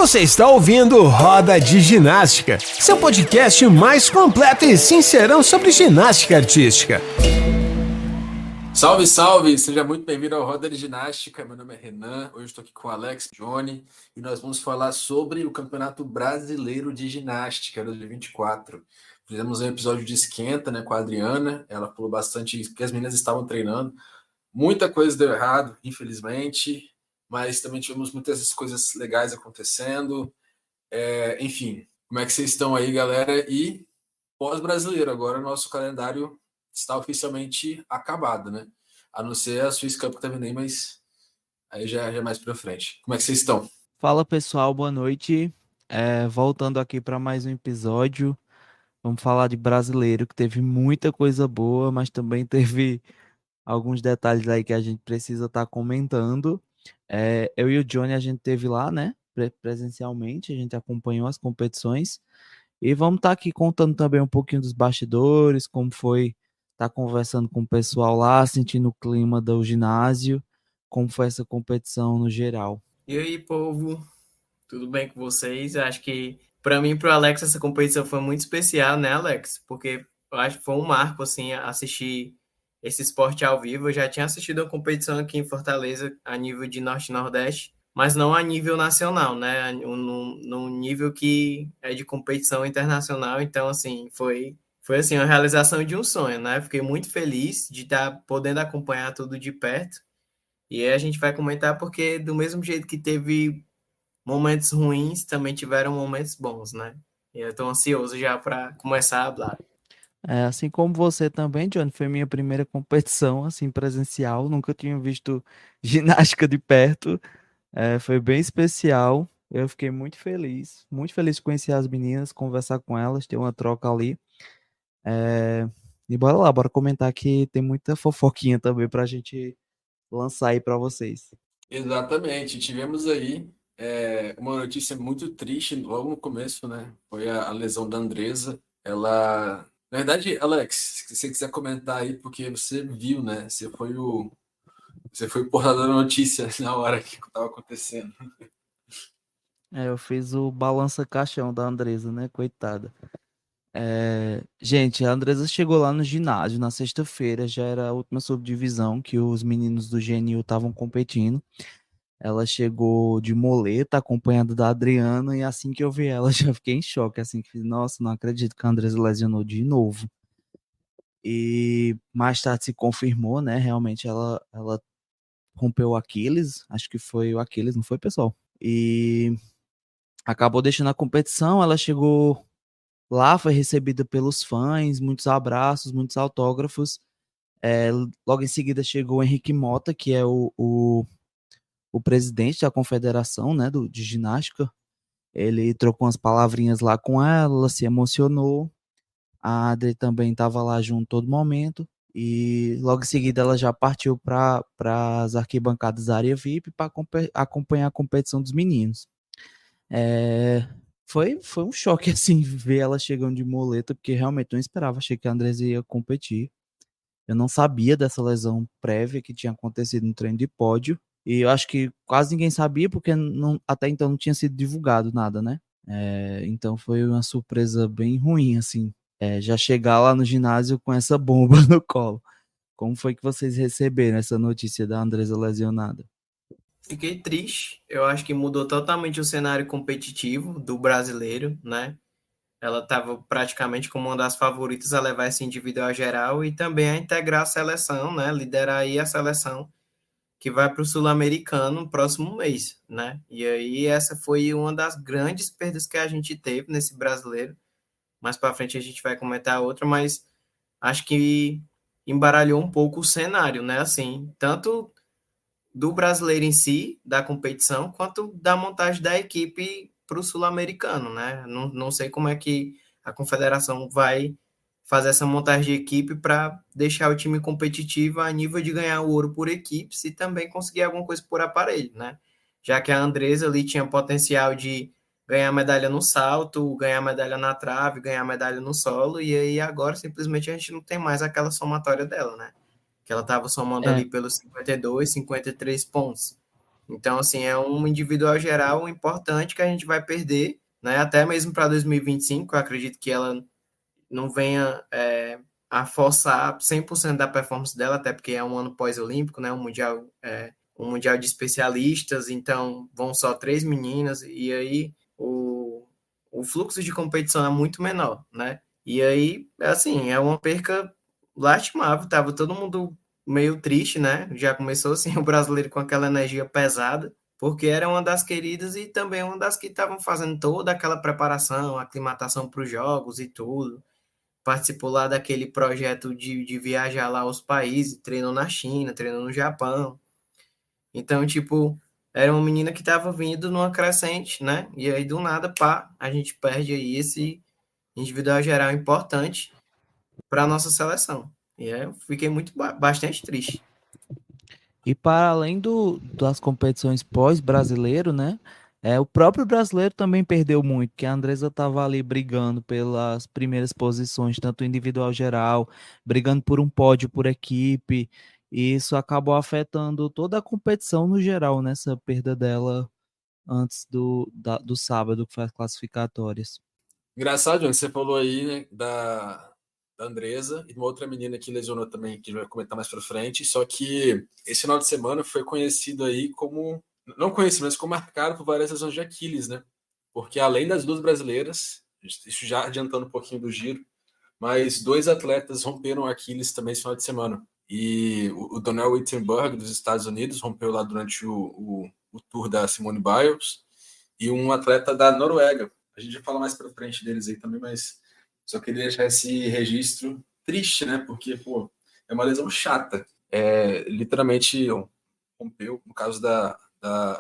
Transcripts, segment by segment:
Você está ouvindo Roda de Ginástica, seu podcast mais completo e sincerão sobre ginástica artística. Salve, salve! Seja muito bem-vindo ao Roda de Ginástica. Meu nome é Renan, hoje estou aqui com o Alex, Johnny, e nós vamos falar sobre o Campeonato Brasileiro de Ginástica 2024. Fizemos um episódio de esquenta, né, com a Adriana, ela falou bastante isso, porque as meninas estavam treinando. Muita coisa deu errado, infelizmente, mas também tivemos muitas coisas legais acontecendo. Enfim, como é que vocês estão aí, galera? E pós-brasileiro, agora o nosso calendário está oficialmente acabado, né? A não ser a Swiss Cup que tá vindo aí, mas aí já é mais pra frente. Como é que vocês estão? Fala pessoal, boa noite. Voltando aqui para mais um episódio, vamos falar de brasileiro, que teve muita coisa boa, mas também teve alguns detalhes aí que a gente precisa estar comentando. Eu e o Johnny, a gente teve lá, né, presencialmente, a gente acompanhou as competições e vamos estar aqui contando também um pouquinho dos bastidores, como foi estar conversando com o pessoal lá, sentindo o clima do ginásio, como foi essa competição no geral. E aí, povo, tudo bem com vocês? Acho que para mim e para o Alex essa competição foi muito especial, né, Alex? Porque eu acho que foi um marco assim assistir esse esporte ao vivo. Eu já tinha assistido uma competição aqui em Fortaleza a nível de Norte e Nordeste, mas não a nível nacional, né? Num nível que é de competição internacional. Então, assim, foi assim uma realização de um sonho, né? Fiquei muito feliz de estar podendo acompanhar tudo de perto. E aí a gente vai comentar porque do mesmo jeito que teve momentos ruins, também tiveram momentos bons, né? E eu tô ansioso já para começar a falar. Assim como você também, Johnny, foi minha primeira competição assim presencial, nunca tinha visto ginástica de perto, foi bem especial. Eu fiquei muito feliz de conhecer as meninas, conversar com elas, ter uma troca ali. E bora lá, bora comentar que tem muita fofoquinha também pra gente lançar aí pra vocês. Exatamente, tivemos aí uma notícia muito triste logo no começo, né? Foi a lesão da Andresa. Ela, na verdade, Alex, se você quiser comentar aí, porque você viu, né? Você foi o portador da notícia na hora que estava acontecendo. Eu fiz o balança-caixão da Andresa, né? Coitada. Gente, a Andresa chegou lá no ginásio na sexta-feira, já era a última subdivisão que os meninos do GNU estavam competindo. Ela chegou de moleta, acompanhada da Adriana, e assim que eu vi ela, já fiquei em choque, assim, que fiz, nossa, não acredito que a Andresa lesionou de novo. E mais tarde se confirmou, né, realmente ela rompeu o Aquiles, acho que foi o Aquiles, não foi, pessoal? E acabou deixando a competição, ela chegou lá, foi recebida pelos fãs, muitos abraços, muitos autógrafos. Logo em seguida chegou o Henrique Mota, que é o presidente da confederação, né, de ginástica. Ele trocou umas palavrinhas lá com ela se emocionou. A Adri também estava lá junto todo momento. E logo em seguida ela já partiu para as arquibancadas da área VIP para acompanhar a competição dos meninos. Foi um choque, assim, ver ela chegando de moleta, porque realmente não esperava, achei que a Andresa ia competir. Eu não sabia dessa lesão prévia que tinha acontecido no treino de pódio, e eu acho que quase ninguém sabia, porque até então não tinha sido divulgado nada, né? Então foi uma surpresa bem ruim, assim, já chegar lá no ginásio com essa bomba no colo. Como foi que vocês receberam essa notícia da Andresa lesionada? Fiquei triste, eu acho que mudou totalmente o cenário competitivo do brasileiro, né? Ela estava praticamente como uma das favoritas a levar esse individual geral e também a integrar a seleção, né? Liderar aí a seleção que vai para o Sul-Americano no próximo mês, né? E aí essa foi uma das grandes perdas que a gente teve nesse brasileiro. Mais para frente a gente vai comentar outra, mas acho que embaralhou um pouco o cenário, né? Assim, tanto do brasileiro em si, da competição, quanto da montagem da equipe para o sul-americano, né? Não sei como é que a confederação vai fazer essa montagem de equipe para deixar o time competitivo a nível de ganhar o ouro por equipes e também conseguir alguma coisa por aparelho, né? Já que a Andresa ali tinha potencial de ganhar medalha no salto, ganhar medalha na trave, ganhar medalha no solo, e aí agora simplesmente a gente não tem mais aquela somatória dela, né? Que ela estava somando É, ali pelos 52, 53 pontos. Então, assim, é um individual geral importante que a gente vai perder, né? Até mesmo para 2025, eu acredito que ela não venha a forçar 100% da performance dela, até porque é um ano pós-olímpico, né? Um mundial de especialistas, então vão só 3 meninas, e aí o fluxo de competição é muito menor, né? E aí, assim, é uma perca lastimável, tava todo mundo meio triste, né? Já começou assim o brasileiro com aquela energia pesada, porque era uma das queridas e também uma das que estavam fazendo toda aquela preparação, aclimatação para os jogos e tudo. Participou lá daquele projeto de viajar lá aos países, treinou na China, treinou no Japão. Então, tipo, era uma menina que estava vindo numa crescente, né? E aí, do nada, pá, a gente perde aí esse individual geral importante para a nossa seleção. E aí eu fiquei bastante triste. E para além das competições pós-brasileiro, né? O próprio brasileiro também perdeu muito, que a Andresa estava ali brigando pelas primeiras posições, tanto individual geral, brigando por um pódio por equipe, e isso acabou afetando toda a competição no geral, nessa perda dela antes do sábado, que foi as classificatórias. Engraçado, Johnny, você falou aí, né, da Andresa e de uma outra menina que lesionou também, que a gente vai comentar mais pra frente, só que esse final de semana foi conhecido aí como, não conhecido, mas ficou marcado por várias lesões de Aquiles, né? Porque além das duas brasileiras, isso já adiantando um pouquinho do giro, mas dois atletas romperam Aquiles também esse final de semana. E o Donnell Wittenberg, dos Estados Unidos, rompeu lá durante o tour da Simone Biles, e um atleta da Noruega. A gente vai falar mais para frente deles aí também, mas só queria deixar esse registro triste, né? Porque, pô, é uma lesão chata. Literalmente rompeu. No caso da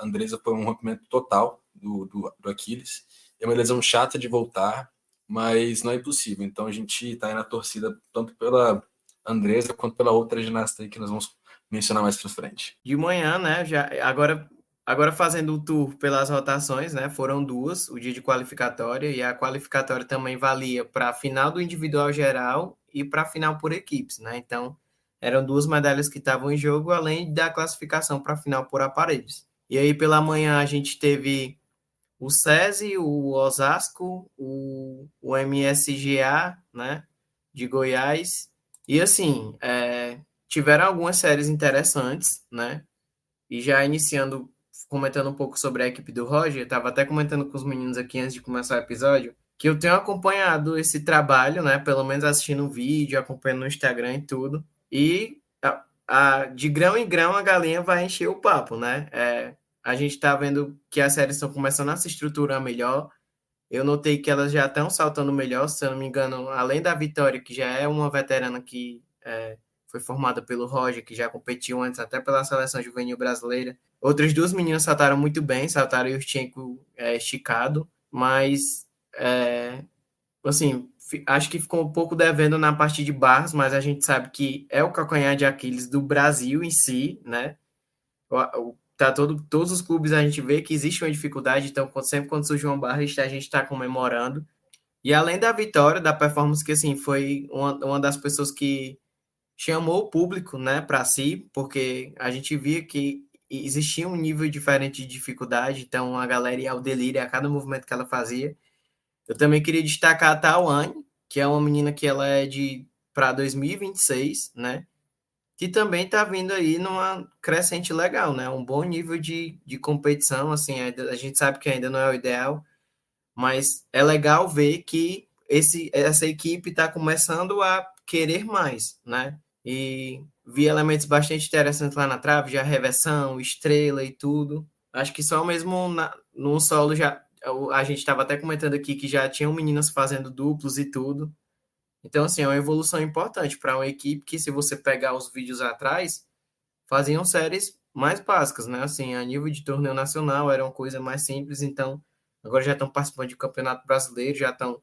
Andresa, foi um rompimento total do Aquiles. É uma lesão chata de voltar, mas não é impossível. Então a gente está aí na torcida tanto pela Andresa quanto pela outra ginasta aí que nós vamos mencionar mais para frente. De manhã, né? Agora fazendo o tour pelas rotações, né? Foram duas, o dia de qualificatória, e a qualificatória também valia para a final do individual geral e para a final por equipes, né? Então, eram duas medalhas que estavam em jogo, além da classificação para a final por aparelhos. E aí, pela manhã, a gente teve o SESI, o Osasco, o MSGA, né? De Goiás. E assim, tiveram algumas séries interessantes, né? E já iniciando, comentando um pouco sobre a equipe do Roger, estava até comentando com os meninos aqui antes de começar o episódio, que eu tenho acompanhado esse trabalho, né? Pelo menos assistindo o vídeo, acompanhando no Instagram e tudo. E de grão em grão a galinha vai encher o papo, né? A gente está vendo que as séries estão começando a se estruturar melhor. Eu notei que elas já estão saltando melhor, se eu não me engano, além da Vitória, que já é uma veterana que foi formada pelo Roger, que já competiu antes até pela seleção juvenil brasileira. Outras duas meninas saltaram muito bem, saltaram o Yurchenko esticado, mas assim, acho que ficou um pouco devendo na parte de barras, mas a gente sabe que é o calcanhar de Aquiles do Brasil em si, né? Todos os clubes a gente vê que existe uma dificuldade, então sempre quando surge uma barra, a gente está comemorando. E além da vitória, da performance que assim, foi uma das pessoas que chamou o público, né, para si, porque a gente via que existia um nível diferente de dificuldade, então a galera ia ao delírio a cada movimento que ela fazia. Eu também queria destacar a Tawane, que é uma menina que ela é de para 2026, né? Que também está vindo aí numa crescente legal, né? Um bom nível de competição, assim, a gente sabe que ainda não é o ideal, mas é legal ver que essa equipe está começando a querer mais, né? E vi elementos bastante interessantes lá na trave, já reversão, estrela e tudo. Acho que só mesmo no solo já a gente estava até comentando aqui que já tinham meninas fazendo duplos e tudo. Então, assim, é uma evolução importante para uma equipe que, se você pegar os vídeos atrás, faziam séries mais básicas, né? Assim, a nível de torneio nacional era uma coisa mais simples, então agora já estão participando de campeonato brasileiro, já estão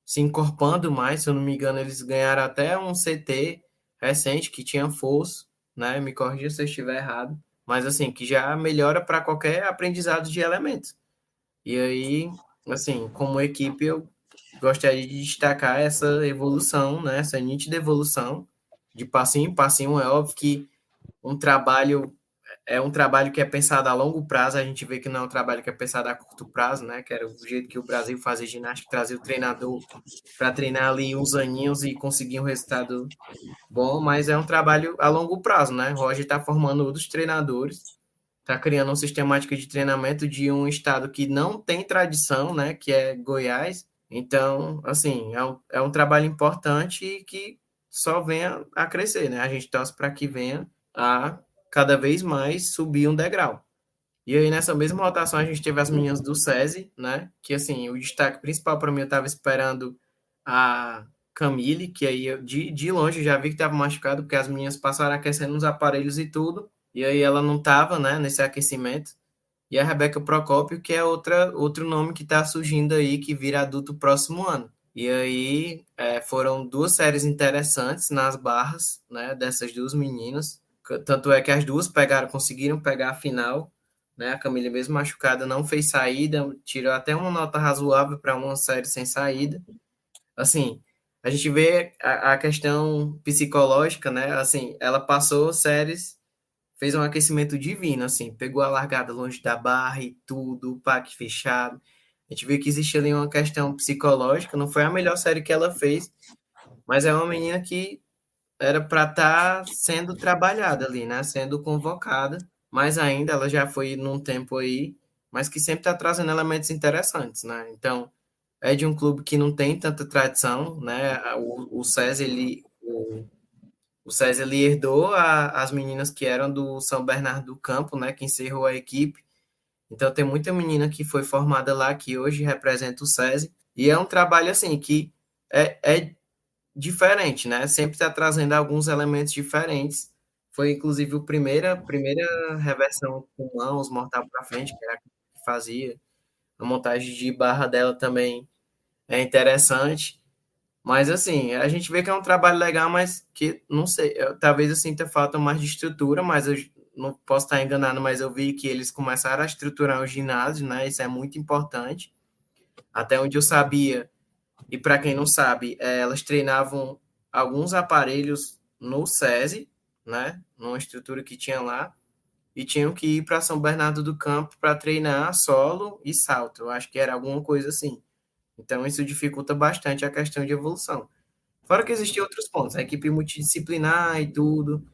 se incorporando mais, se eu não me engano, eles ganharam até um CT recente que tinha força, né? Me corrija se eu estiver errado, mas assim, que já melhora para qualquer aprendizado de elementos. E aí, assim, como equipe, eu gostaria de destacar essa evolução, né? Essa nítida evolução de passinho em passinho. É óbvio que um trabalho é um trabalho que é pensado a longo prazo, a gente vê que não é um trabalho que é pensado a curto prazo, né? Que era o jeito que o Brasil fazia ginástica, trazia o treinador para treinar ali uns aninhos e conseguir um resultado bom, mas é um trabalho a longo prazo, né? O Roger está formando outros treinadores, está criando uma sistemática de treinamento de um estado que não tem tradição, né? Que é Goiás. Então, assim, é um trabalho importante e que só venha a crescer, né? A gente torce para que venha a cada vez mais subir um degrau. E aí, nessa mesma rotação, a gente teve as meninas do SESI, né? Que, assim, o destaque principal para mim, eu estava esperando a Camille, que aí, de longe, já vi que estava machucado, porque as meninas passaram aquecendo nos aparelhos e tudo, e aí ela não estava, né, nesse aquecimento. E a Rebeca Procópio, que é outro nome que está surgindo aí, que vira adulto próximo ano. E aí, foram duas séries interessantes nas barras, né, dessas duas meninas. Tanto é que as duas conseguiram pegar a final, né? A Camille, mesmo machucada, não fez saída, tirou até uma nota razoável para uma série sem saída. Assim, a gente vê a questão psicológica, né? Assim, ela passou séries, fez um aquecimento divino, assim, pegou a largada longe da barra e tudo, o pack fechado. A gente vê que existe ali uma questão psicológica, não foi a melhor série que ela fez, mas é uma menina que era para estar sendo trabalhada ali, né? Sendo convocada, mas ainda ela já foi num tempo aí, mas que sempre está trazendo elementos interessantes, né? Então, é de um clube que não tem tanta tradição, né? O SESI, o SESI, ele herdou as meninas que eram do São Bernardo do Campo, né? Que encerrou a equipe. Então, tem muita menina que foi formada lá, que hoje representa o SESI. E é um trabalho, assim, que é diferente, né? Sempre está trazendo alguns elementos diferentes. Foi, inclusive, a primeira reversão com mãos, mortal para frente, que era a que fazia. A montagem de barra dela também é interessante. Mas, assim, a gente vê que é um trabalho legal, mas que, não sei, talvez eu sinta falta mais de estrutura, mas eu não posso estar enganado, mas eu vi que eles começaram a estruturar o ginásio, né? Isso é muito importante. Até onde eu sabia, e para quem não sabe, elas treinavam alguns aparelhos no SESI, né? Numa estrutura que tinha lá, e tinham que ir para São Bernardo do Campo para treinar solo e salto. Eu acho que era alguma coisa assim. Então, isso dificulta bastante a questão de evolução. Fora que existem outros pontos, a equipe multidisciplinar e tudo,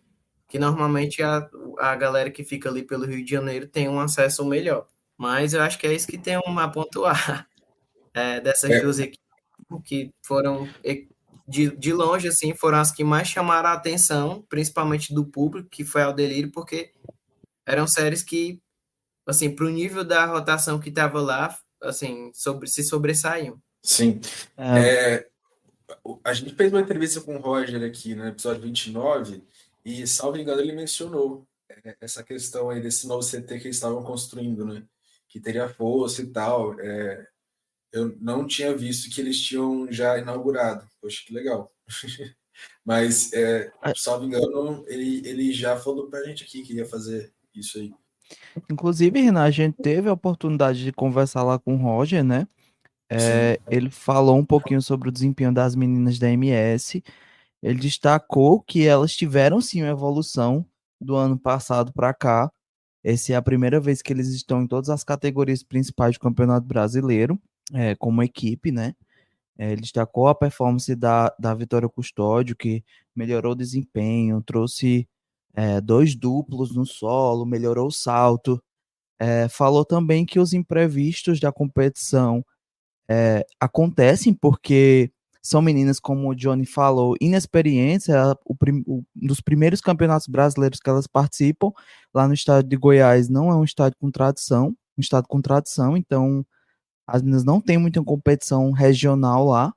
que normalmente a galera que fica ali pelo Rio de Janeiro tem um acesso melhor. Mas eu acho que é isso que tem a pontuar dessas duas equipes, que foram de longe, assim, foram as que mais chamaram a atenção, principalmente do público, que foi ao Delírio, porque eram séries que, assim, para o nível da rotação que estava lá, assim, se sobressaíam. Sim. É, A gente fez uma entrevista com o Roger aqui no episódio 29 e, salvo engano, ele mencionou essa questão aí desse novo CT que eles estavam construindo, né? Que teria força e tal. Eu não tinha visto que eles tinham já inaugurado. Poxa, que legal. Mas, salvo engano, ele já falou pra gente aqui que ia fazer isso aí. inclusive, Renan, a gente teve a oportunidade de conversar lá com o Roger, né? Sim. Ele falou um pouquinho sobre o desempenho das meninas da MS. Ele destacou que elas tiveram sim uma evolução do ano passado para cá. Essa é a primeira vez que eles estão em todas as categorias principais do Campeonato Brasileiro, como equipe, né? Ele destacou a performance da Vitória Custódio, que melhorou o desempenho, trouxe dois duplos no solo, melhorou o salto. Falou também que os imprevistos da competição acontecem porque são meninas, como o Johnny falou, inexperientes, um dos primeiros campeonatos brasileiros que elas participam, lá no estado de Goiás não é um estado com tradição, então as meninas não têm muita competição regional lá,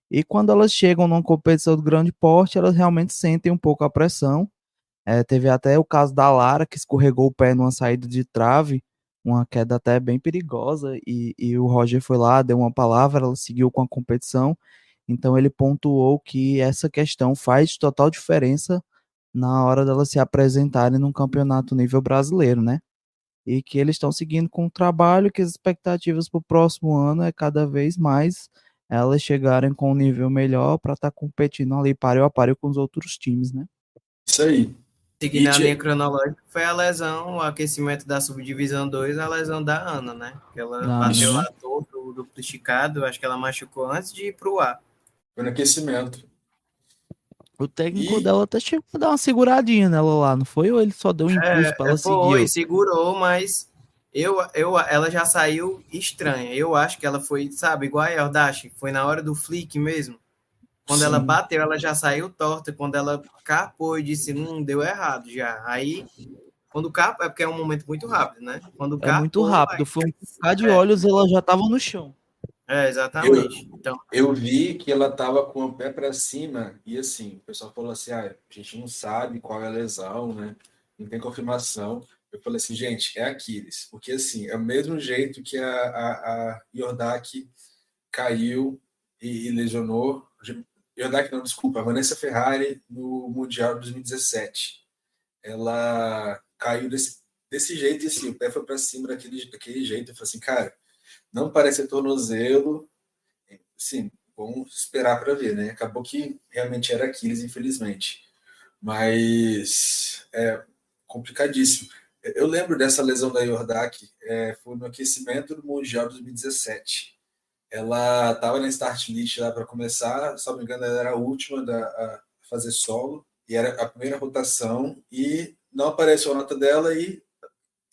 e quando elas chegam numa competição de grande porte, elas realmente sentem um pouco a pressão. Teve até o caso da Lara, que escorregou o pé numa saída de trave, uma queda até bem perigosa, e o Roger foi lá, deu uma palavra, ela seguiu com a competição. Então ele pontuou que essa questão faz total diferença na hora delas se apresentarem num campeonato nível brasileiro, né? E que eles estão seguindo com o trabalho, que as expectativas para o próximo ano é cada vez mais elas chegarem com um nível melhor para estar competindo ali páreo a páreo com os outros times, né? Isso aí. Seguindo a linha cronológica, foi a lesão, o aquecimento da subdivisão 2, a lesão da Ana, né? Que ela bateu lá todo duplo esticado, acho que ela machucou antes de ir pro ar. Foi no aquecimento. O técnico dela até chegou a dar uma seguradinha nela lá, não foi? Ou ele só deu um impulso pra ela Foi, seguir? segurou, mas ela já saiu estranha. Eu acho que ela foi, sabe, igual a Yordashi, foi na hora do flick mesmo. Quando ela bateu, ela já saiu torta. Quando ela capou e disse, deu errado já. Aí, quando capou, é porque é um momento muito rápido, né? Quando É muito capou, rápido, foi um piscar de olhos, ela já tava no chão. Exatamente. Então, Eu vi que ela tava com o pé para cima e assim, o pessoal falou assim, a gente não sabe qual é a lesão, né? Não tem confirmação. Eu falei assim, gente, é Aquiles, porque assim, é o mesmo jeito que a Yordak caiu e lesionou. Yordak não, desculpa, a Vanessa Ferrari no Mundial de 2017. Ela caiu desse jeito e assim, o pé foi para cima daquele jeito. Eu falei assim, cara, não parece tornozelo. Sim, vamos esperar para ver, né? Acabou que realmente era Aquiles, infelizmente. Mas é complicadíssimo. Eu lembro dessa lesão da Yordak, foi no aquecimento do Mundial de 2017. Ela estava na start list lá para começar, se não me engano, ela era a última a fazer solo, e era a primeira rotação, e não apareceu a nota dela, e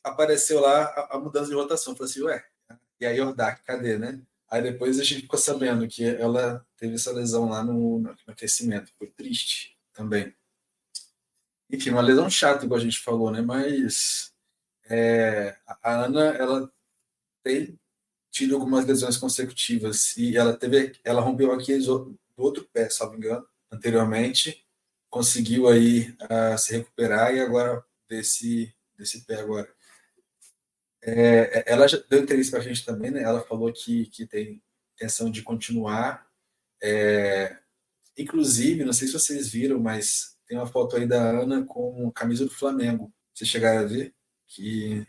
apareceu lá a mudança de rotação. Eu falei assim, ué, e a Yordak, cadê, né? Aí depois a gente ficou sabendo que ela teve essa lesão lá no aquecimento. Foi triste também. Enfim, uma lesão chata, igual a gente falou, né? Mas a Ana, ela tem tido algumas lesões consecutivas e ela rompeu aqui do outro pé, se não me engano, anteriormente. Conseguiu aí se recuperar e agora desse pé agora. Ela já deu entrevista para a gente também, né? Ela falou que tem intenção de continuar. Inclusive, não sei se vocês viram, mas tem uma foto aí da Ana com a camisa do Flamengo. Vocês chegaram a ver? Que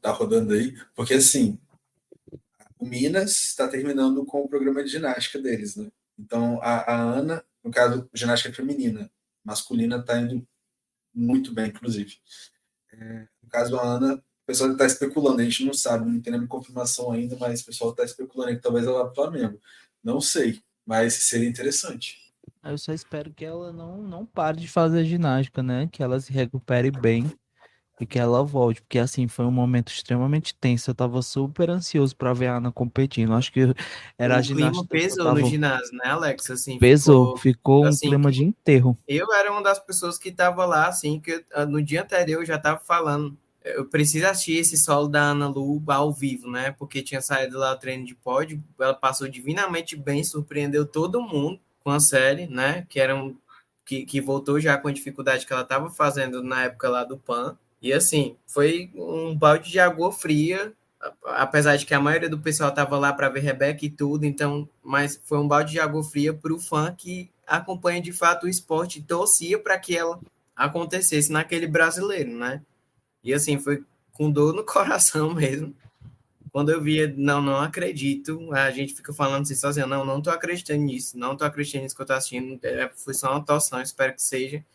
tá rodando aí. Porque, assim, o Minas está terminando com o programa de ginástica deles, né? Então, a Ana, no caso, ginástica feminina. Masculina está indo muito bem, inclusive. No caso, a Ana, o pessoal está especulando, a gente não sabe, não tem nenhuma confirmação ainda, mas o pessoal está especulando que talvez ela vá para o Flamengo. Não sei, mas seria interessante. Eu só espero que ela não pare de fazer ginástica, né? Que ela se recupere bem e que ela volte, porque assim foi um momento extremamente tenso. Eu tava super ansioso pra ver a Ana competindo. Acho que era a o clima ginasta que eu pesou no tava. ginásio, né, Alex? Assim, Ficou um assim, clima de enterro. eu era uma das pessoas que estava lá, assim, que no dia anterior eu já estava falando. Eu preciso assistir esse solo da Ana Lu ao vivo, né? Porque tinha saído lá o treino de pódio, ela passou divinamente bem, surpreendeu todo mundo com a série, né? Que voltou já com a dificuldade que ela estava fazendo na época lá do PAN. E assim, foi um balde de água fria, apesar de que a maioria do pessoal estava lá para ver Rebeca e tudo, então, mas foi um balde de água fria para o fã que acompanha de fato o esporte e torcia para que ela acontecesse naquele brasileiro, né? E assim, foi com dor no coração mesmo. Quando eu via, não acredito, a gente fica falando assim sozinho, não tô acreditando nisso, não tô acreditando nisso que eu tô assistindo, foi só uma torção, espero que seja.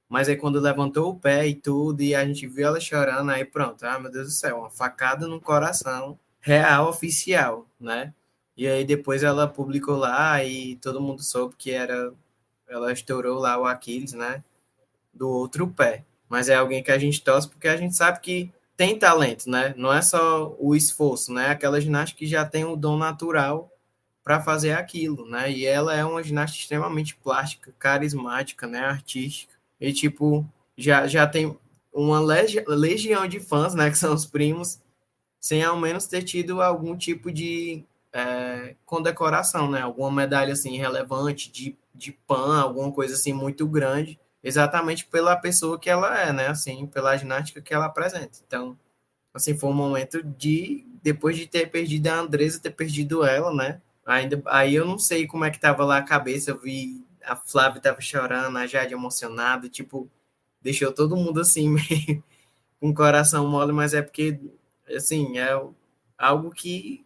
Mas aí quando levantou o pé e tudo, e a gente viu ela chorando, aí pronto, meu Deus do céu, uma facada no coração, real, oficial, né? E aí depois ela publicou lá e todo mundo soube que ela estourou lá o Aquiles, né? Do outro pé. Mas é alguém que a gente torce porque a gente sabe que tem talento, né? Não é só o esforço, né? Aquela ginástica que já tem o dom natural para fazer aquilo, né? E ela é uma ginasta extremamente plástica, carismática, né? Artística. E, tipo, já tem uma legião de fãs, né? Que são os primos, sem ao menos ter tido algum tipo de condecoração, né? Alguma medalha, assim, relevante de PAN, alguma coisa, assim, muito grande, exatamente pela pessoa que ela é, né? Assim, pela ginástica que ela apresenta. Então, assim, foi um momento depois de ter perdido a Andresa, ter perdido ela, né? Aí eu não sei como é que tava lá a cabeça, eu vi a Flávia tava chorando, a Jade emocionada, tipo, deixou todo mundo assim, meio com o coração mole, mas é porque, assim, é algo que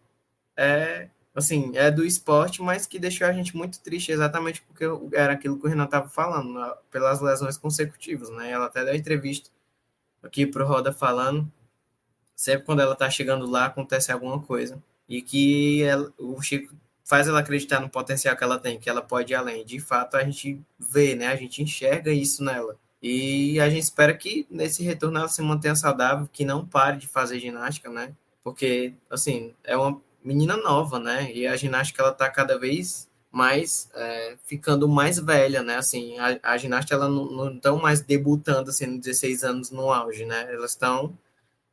é assim, é do esporte, mas que deixou a gente muito triste, exatamente porque era aquilo que o Renan estava falando, né, pelas lesões consecutivas, né? Ela até deu entrevista aqui pro Roda falando, sempre quando ela tá chegando lá, acontece alguma coisa. E que o Chico faz ela acreditar no potencial que ela tem, que ela pode ir além. De fato, a gente vê, né? A gente enxerga isso nela. E a gente espera que nesse retorno ela se mantenha saudável, que não pare de fazer ginástica, né? Porque, assim, é uma menina nova, né? E a ginástica, ela tá cada vez mais ficando mais velha, né? Assim, a ginástica, ela não estão mais debutando, assim, nos 16 anos no auge, né? Elas estão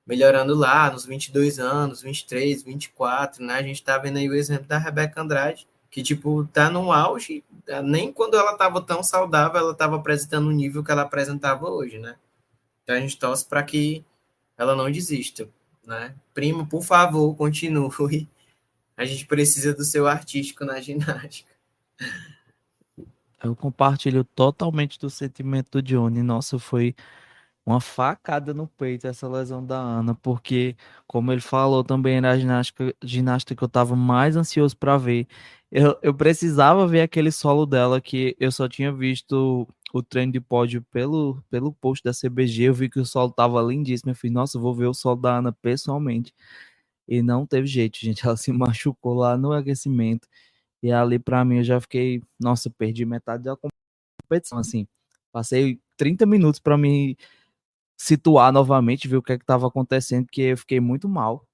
melhorando lá nos 22 anos, 23, 24, né? A gente tá vendo aí o exemplo da Rebeca Andrade, que, tipo, tá no auge, nem quando ela tava tão saudável, ela tava apresentando o nível que ela apresentava hoje, né? Então a gente torce para que ela não desista, né? Primo, por favor, continue. A gente precisa do seu artístico na ginástica. Eu compartilho totalmente do sentimento do Johnny. Nossa, foi uma facada no peito essa lesão da Ana, porque, como ele falou, também era a ginástica que eu tava mais ansioso para ver. Eu precisava ver aquele solo dela que eu só tinha visto o treino de pódio pelo post da CBG. Eu vi que o solo tava lindíssimo. Eu falei, nossa, eu vou ver o solo da Ana pessoalmente. E não teve jeito, gente. Ela se machucou lá no aquecimento. E ali, pra mim, eu já fiquei, nossa, perdi metade da competição, assim. Passei 30 minutos para me situar novamente, ver o que é que estava acontecendo, porque eu fiquei muito mal.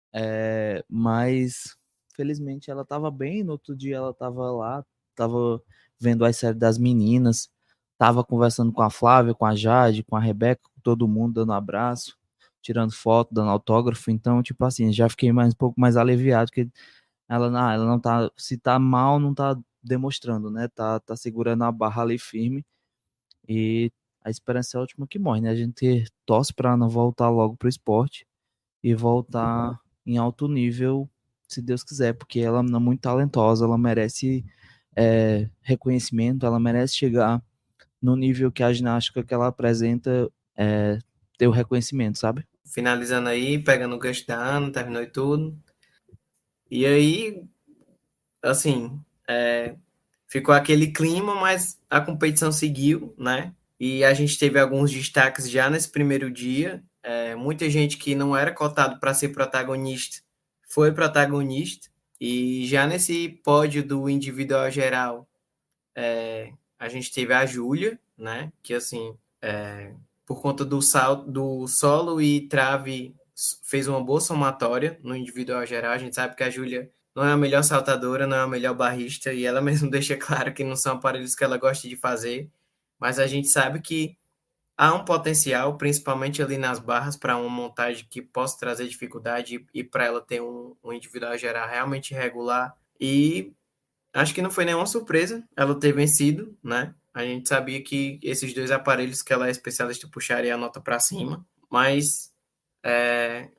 Mas, felizmente, ela estava bem. No outro dia, ela estava lá, estava vendo as séries das meninas, estava conversando com a Flávia, com a Jade, com a Rebeca, com todo mundo, dando abraço, tirando foto, dando autógrafo. Então, tipo assim, já fiquei mais um pouco mais aliviado, que ela não tá, se tá mal, não tá demonstrando, né? Tá segurando a barra ali firme. E a esperança é a última que morre, né? A gente torce para não voltar logo pro esporte e voltar em alto nível, se Deus quiser, porque ela é muito talentosa, ela merece reconhecimento, ela merece chegar no nível que a ginástica que ela apresenta ter o reconhecimento, sabe? Finalizando aí, pegando o gancho da Ana, terminou e tudo. E aí, assim, ficou aquele clima, mas a competição seguiu, né? E a gente teve alguns destaques já nesse primeiro dia. Muita gente que não era cotado para ser protagonista foi protagonista. E já nesse pódio do individual geral, a gente teve a Júlia, né? Que assim, por conta do salto, do solo e trave, fez uma boa somatória no individual geral. A gente sabe que a Júlia não é a melhor saltadora, não é a melhor barrista, e ela mesmo deixa claro que não são aparelhos que ela gosta de fazer, mas a gente sabe que há um potencial, principalmente ali nas barras, para uma montagem que possa trazer dificuldade e para ela ter um individual geral realmente regular. E acho que não foi nenhuma surpresa ela ter vencido, né? A gente sabia que esses dois aparelhos que ela é especialista puxaria a nota para cima, mas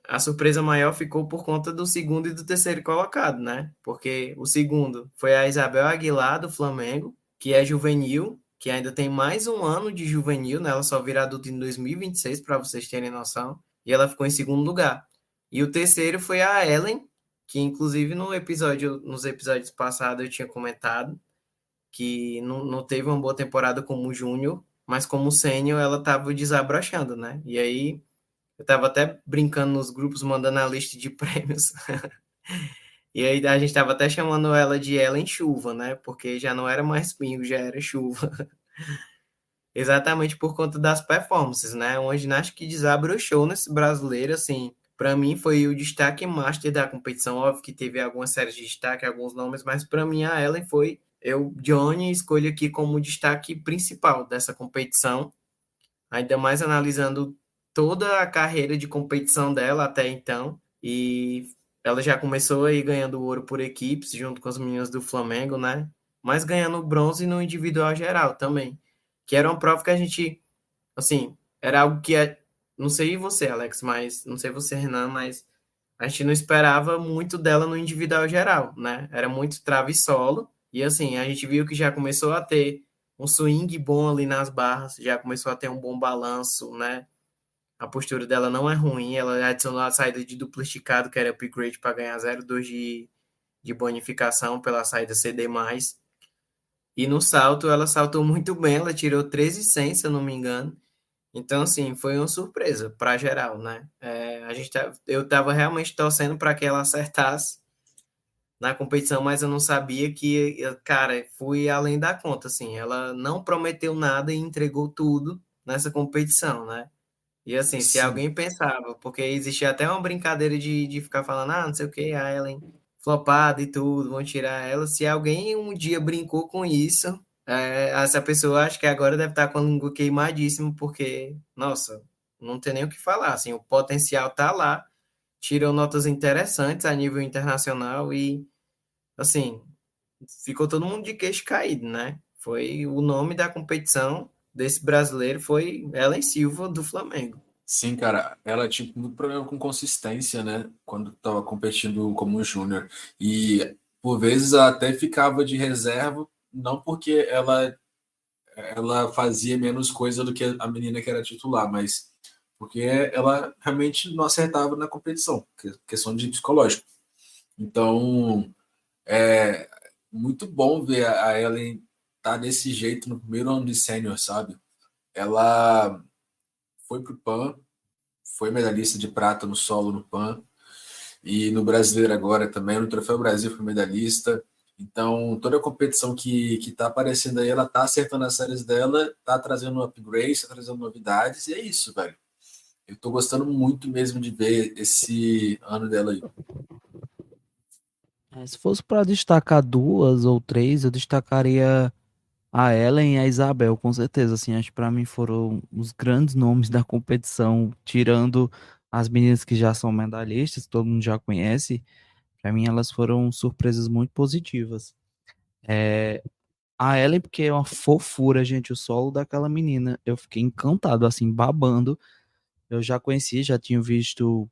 a surpresa maior ficou por conta do segundo e do terceiro colocado, né? Porque o segundo foi a Isabel Aguilar, do Flamengo, que é juvenil, que ainda tem mais um ano de juvenil, né? Ela só vira adulta em 2026, para vocês terem noção, e ela ficou em segundo lugar. E o terceiro foi a Ellen, que inclusive nos episódios passados eu tinha comentado que não teve uma boa temporada como júnior, mas como sênior ela estava desabrochando, né? E aí eu estava até brincando nos grupos, mandando a lista de prêmios. E aí a gente estava até chamando ela de Ellen Chuva, né? Porque já não era mais pingo, já era chuva. Exatamente por conta das performances, né? Uma ginástica que desabrochou nesse brasileiro, assim, para mim foi o destaque master da competição. Óbvio que teve algumas séries de destaque, alguns nomes, mas para mim a Ellen foi, Johnny, escolho aqui como destaque principal dessa competição, ainda mais analisando toda a carreira de competição dela até então. E ela já começou aí ganhando ouro por equipes, junto com as meninas do Flamengo, né? Mas ganhando bronze no individual geral também. Que era uma prova que a gente, assim, era algo que não sei você, Alex, mas não sei você, Renan, mas a gente não esperava muito dela no individual geral, né? Era muito trave solo. E assim, a gente viu que já começou a ter um swing bom ali nas barras, já começou a ter um bom balanço, né? A postura dela não é ruim, ela adicionou a saída de duplo esticado, que era upgrade para ganhar 0,2 de de bonificação pela saída CD+. E no salto, ela saltou muito bem, ela tirou 13,100, se eu não me engano. Então, assim, foi uma surpresa para geral, né? Eu estava realmente torcendo para que ela acertasse na competição, mas eu não sabia que, cara, fui além da conta, assim. Ela não prometeu nada e entregou tudo nessa competição, né? E assim, se Sim. alguém pensava, porque existia até uma brincadeira de ficar falando, não sei o que, a Ellen flopada e tudo, vão tirar ela. Se alguém um dia brincou com isso, essa pessoa acho que agora deve estar com a língua queimadíssima, porque, nossa, não tem nem o que falar, assim, o potencial tá lá, tirou notas interessantes a nível internacional e, assim, ficou todo mundo de queixo caído, né? Foi o nome da competição desse brasileiro foi Ellen Silva, do Flamengo. Sim, cara, ela tinha muito problema com consistência, né? Quando estava competindo como júnior. E por vezes ela até ficava de reserva, não porque ela fazia menos coisa do que a menina que era titular, mas porque ela realmente não acertava na competição, questão de psicológico. Então, é muito bom ver a Ellen tá desse jeito no primeiro ano de sênior, sabe? Ela foi pro PAN, foi medalhista de prata no solo no PAN e no brasileiro agora também, no Troféu Brasil foi medalhista. Então, toda a competição que tá aparecendo aí, ela tá acertando as séries dela, tá trazendo upgrades, tá trazendo novidades, e é isso, velho. Eu tô gostando muito mesmo de ver esse ano dela aí. Se fosse para destacar duas ou três, eu destacaria a Ellen e a Isabel, com certeza. Assim, acho que para mim foram os grandes nomes da competição, tirando as meninas que já são medalhistas, que todo mundo já conhece. Para mim, elas foram surpresas muito positivas. A Ellen, porque é uma fofura, gente, o solo daquela menina. Eu fiquei encantado, assim, babando. Eu já conheci, já tinha visto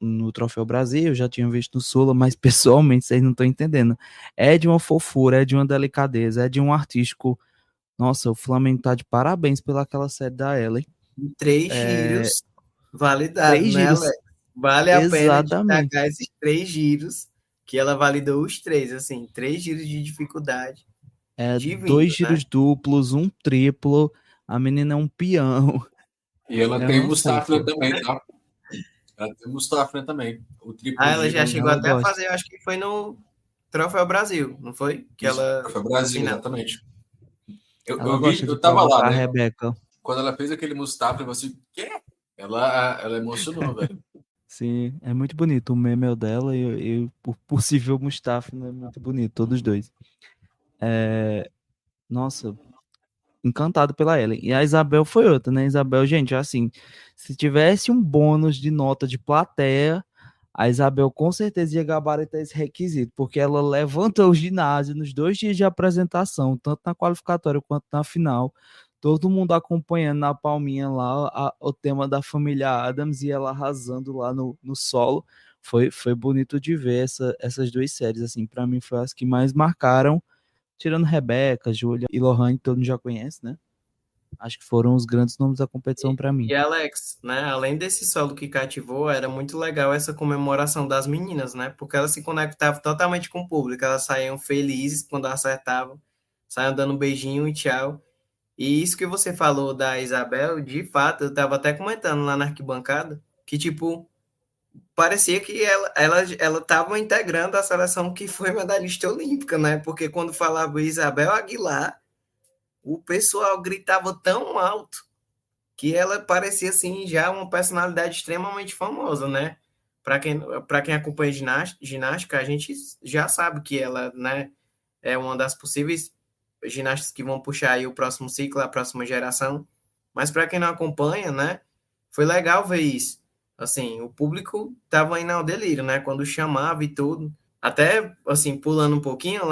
no Troféu Brasil, já tinha visto no Sula, mas pessoalmente vocês não estão entendendo. É de uma fofura, é de uma delicadeza, é de um artístico. Nossa, o Flamengo tá de parabéns pelaquela série da Ellen. 3 giros validado, 3 né, giros, Alex? Vale a pena exatamente. destacar esses 3 giros que ela validou os três, assim, 3 giros de dificuldade Dois divino, né? giros duplos, um triplo. A menina é um peão. E ela É tem uma Mustafa fofa. também, tá? Ela tem Mustafa também. O triplo Ela já giro chegou Ela até a gosta. fazer, eu acho que foi no Troféu Brasil, não foi? Que Isso, ela foi Brasil, final. exatamente. Ela Eu vi, gosta de eu tava lá, provocar a né? Rebeca. Quando ela fez aquele Mustafa, eu falei assim, quê? Ela emocionou, velho. Sim, é muito bonito. O meme é o dela e o possível Mustafa é muito bonito, todos dois. É, nossa, encantado pela Ellen. E a Isabel foi outra, né? Isabel, gente, assim, se tivesse um bônus de nota de plateia, a Isabel com certeza ia gabaritar esse requisito, porque ela levanta o ginásio nos 2 dias de apresentação, tanto na qualificatória quanto na final. Todo mundo acompanhando na palminha lá o tema da família Adams e ela arrasando lá no solo. Foi bonito de ver essas duas séries, assim, para mim foi as que mais marcaram, tirando Rebeca, Júlia e Lohane, que todo mundo já conhece, né? Acho que foram os grandes nomes da competição para mim. E Alex, né, além desse solo que cativou, era muito legal essa comemoração das meninas, né? Porque elas se conectavam totalmente com o público, elas saíam felizes quando acertavam, saíam dando um beijinho e tchau. E isso que você falou da Isabel, de fato, eu tava até comentando lá na arquibancada, que tipo, parecia que ela tava integrando a seleção que foi medalhista olímpica, né? Porque quando falava Isabel Aguilar, o pessoal gritava tão alto que ela parecia assim já uma personalidade extremamente famosa, né? Para quem acompanha ginástica, a gente já sabe que ela, né, é uma das possíveis ginastas que vão puxar aí o próximo ciclo, a próxima geração. Mas para quem não acompanha, né, foi legal ver isso. Assim, o público tava indo ao delírio, né, quando chamava e tudo. Até, assim, pulando um pouquinho,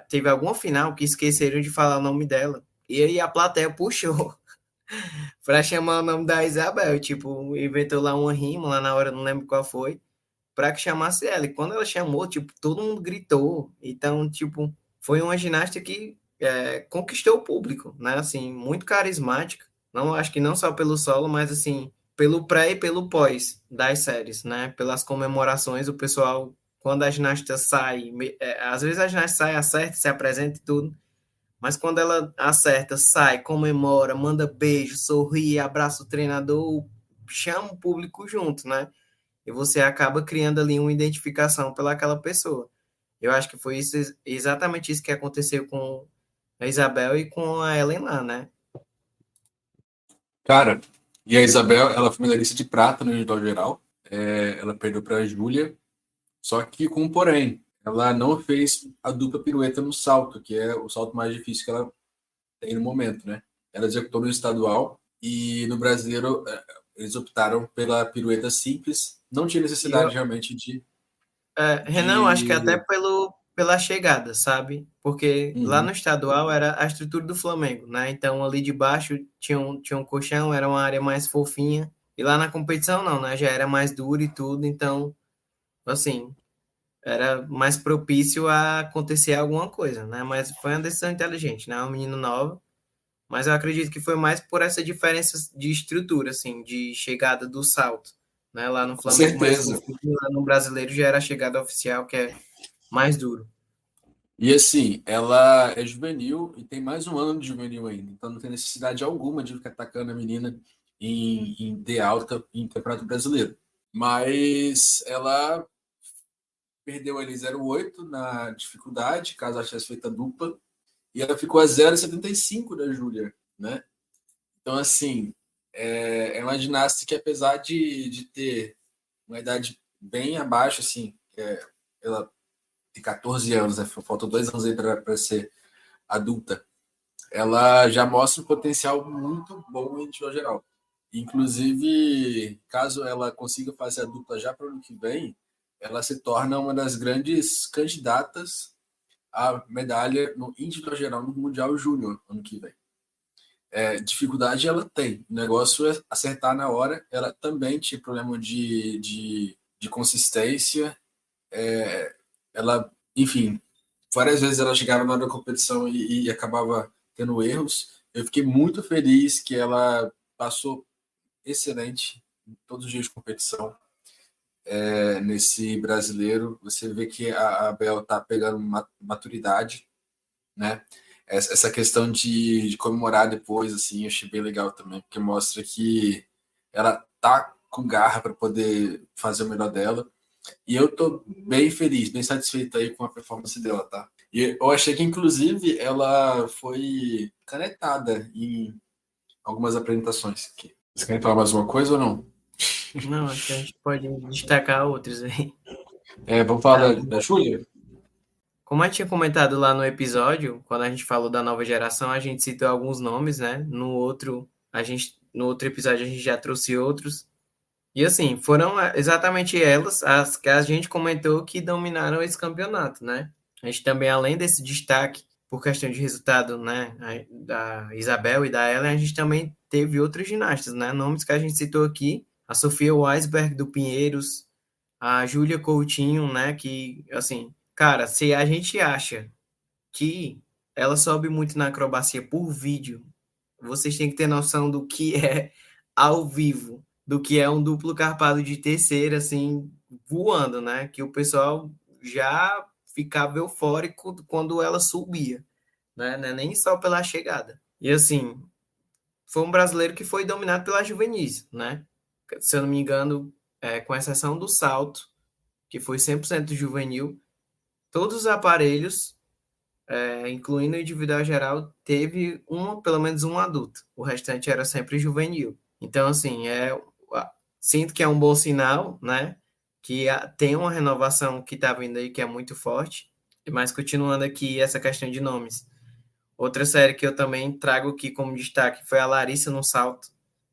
teve alguma final que esqueceram de falar o nome dela. E aí a plateia puxou pra chamar o nome da Isabel. Tipo, inventou lá uma rima lá na hora, não lembro qual foi, pra que chamasse ela. E quando ela chamou, tipo, todo mundo gritou. Então, tipo, foi uma ginasta que conquistou o público, né? Assim, muito carismática. Não, acho que não só pelo solo, mas assim, pelo pré e pelo pós das séries, né? Pelas comemorações, o pessoal quando a ginasta sai, às vezes a ginasta sai, acerta, se apresenta e tudo, mas quando ela acerta, sai, comemora, manda beijo, sorri, abraça o treinador, chama o público junto, né? E você acaba criando ali uma identificação pelaquela pessoa. Eu acho que foi isso, exatamente isso que aconteceu com a Isabel e com a Ellen lá, né? Cara, e a Isabel, ela foi medalhista de prata no individual geral. Ela perdeu para a Júlia, só que com um porém. Ela não fez a dupla pirueta no salto, que é o salto mais difícil que ela tem no momento, né? Ela executou no estadual e no brasileiro eles optaram pela pirueta simples. Não tinha necessidade realmente Renan, eu acho que até de... pela chegada, sabe? Porque lá no Uhum. estadual era a estrutura do Flamengo, né? Então ali de baixo tinha um colchão, era uma área mais fofinha. E lá na competição não, né? Já era mais duro e tudo, então, assim, era mais propício a acontecer alguma coisa, né? Mas foi uma decisão inteligente, né? Um menino novo, mas eu acredito que foi mais por essa diferença de estrutura, assim, de chegada do salto, né? Lá no Com Flamengo mais certeza. fofinho, lá no brasileiro já era a chegada oficial, que é mais duro. E assim, ela é juvenil e tem mais um ano de juvenil ainda. Então não tem necessidade alguma de ficar atacando a menina em D alta em Campeonato Brasileiro. Mas ela perdeu ali 0,8 na dificuldade, caso ela tivesse feito a dupla. E ela ficou a 0,75 da Júlia, né? Então, assim, é uma ginasta que, apesar de ter uma idade bem abaixo, assim, ela tem 14 anos, né? Faltam 2 anos aí para ser adulta, ela já mostra um potencial muito bom em geral. Inclusive, caso ela consiga fazer a dupla já para o ano que vem, ela se torna uma das grandes candidatas à medalha no individual geral no Mundial Júnior ano que vem. Dificuldade ela tem, o negócio é acertar na hora. Ela também tinha problema de consistência. Ela, enfim, várias vezes ela chegava na hora da competição e acabava tendo erros. Eu fiquei muito feliz que ela passou excelente em todos os dias de competição. Nesse brasileiro, você vê que a Bel está pegando maturidade, né? Essa questão de comemorar depois, assim, eu achei bem legal também, porque mostra que ela tá com garra para poder fazer o melhor dela. E eu tô bem feliz, bem satisfeito aí com a performance dela, tá? E eu achei que, inclusive, ela foi canetada em algumas apresentações aqui. Você quer falar mais uma coisa ou não? Não, acho que a gente pode destacar outros aí. Vamos falar da Júlia? Como a gente tinha comentado lá no episódio, quando a gente falou da nova geração, a gente citou alguns nomes, né? No outro episódio a gente já trouxe outros. E assim, foram exatamente elas as que a gente comentou que dominaram esse campeonato, né? A gente também, além desse destaque por questão de resultado, né, da Isabel e da Ellen, a gente também teve outros ginastas, né? Nomes que a gente citou aqui, a Sofia Weisberg do Pinheiros, a Júlia Coutinho, né, que assim, cara, se a gente acha que ela sobe muito na acrobacia por vídeo, vocês têm que ter noção do que é ao vivo, do que é um duplo carpado de terceira, assim, voando, né? Que o pessoal já ficava eufórico quando ela subia, né? Não é nem só pela chegada. E assim, foi um brasileiro que foi dominado pela juvenis, né? Se eu não me engano, com exceção do salto, que foi 100% juvenil, todos os aparelhos incluindo o individual geral, teve pelo menos um adulto. O restante era sempre juvenil. Então, assim, sinto que é um bom sinal, né? Que tem uma renovação que está vindo aí que é muito forte. Mas continuando aqui essa questão de nomes. Outra série que eu também trago aqui como destaque foi a Larissa no salto,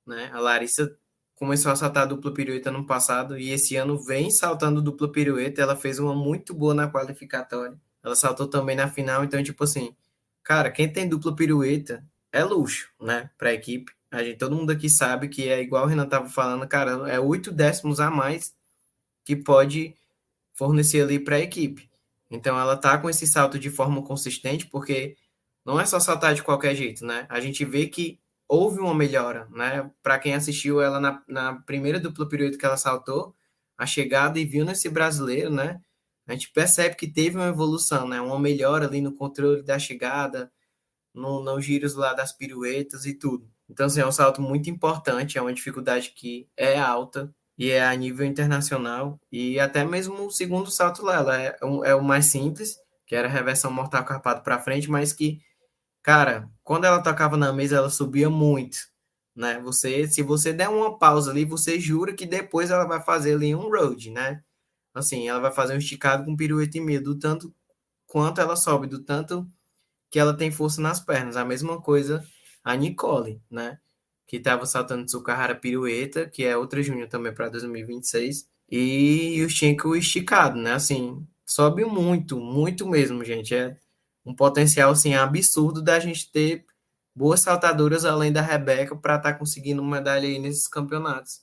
né? A Larissa começou a saltar dupla pirueta no passado e esse ano vem saltando dupla pirueta. Ela fez uma muito boa na qualificatória. Ela saltou também na final, então, tipo assim, cara, quem tem dupla pirueta é luxo, né, pra equipe. Todo mundo aqui sabe que é igual o Renan tava falando, cara, é 8 décimos a mais que pode fornecer ali para a equipe. Então, ela tá com esse salto de forma consistente, porque não é só saltar de qualquer jeito, né? A gente vê que houve uma melhora, né? Para quem assistiu ela na primeira dupla pirueta que ela saltou, a chegada e viu nesse brasileiro, né? a gente percebe que teve uma evolução, né? Uma melhora ali no controle da chegada, nos giros lá das piruetas e tudo. Então, assim, é um salto muito importante, é uma dificuldade que é alta e é a nível internacional. E até mesmo o segundo salto dela é o mais simples, que era a reversão mortal carpado para frente, mas que, cara, quando ela tocava na mesa, ela subia muito, né? Se você der uma pausa ali, você jura que depois ela vai fazer ali um road, né? Assim, ela vai fazer um esticado com pirueta e meio, do tanto quanto ela sobe, do tanto que ela tem força nas pernas. A mesma coisa a Nicole, né? Que estava saltando Tsukahara pirueta, que é outra júnior também para 2026. E Yushchenko esticado, né? Assim, sobe muito, muito mesmo, gente. É um potencial, assim, absurdo da gente ter boas saltadoras além da Rebeca para estar conseguindo medalha aí nesses campeonatos.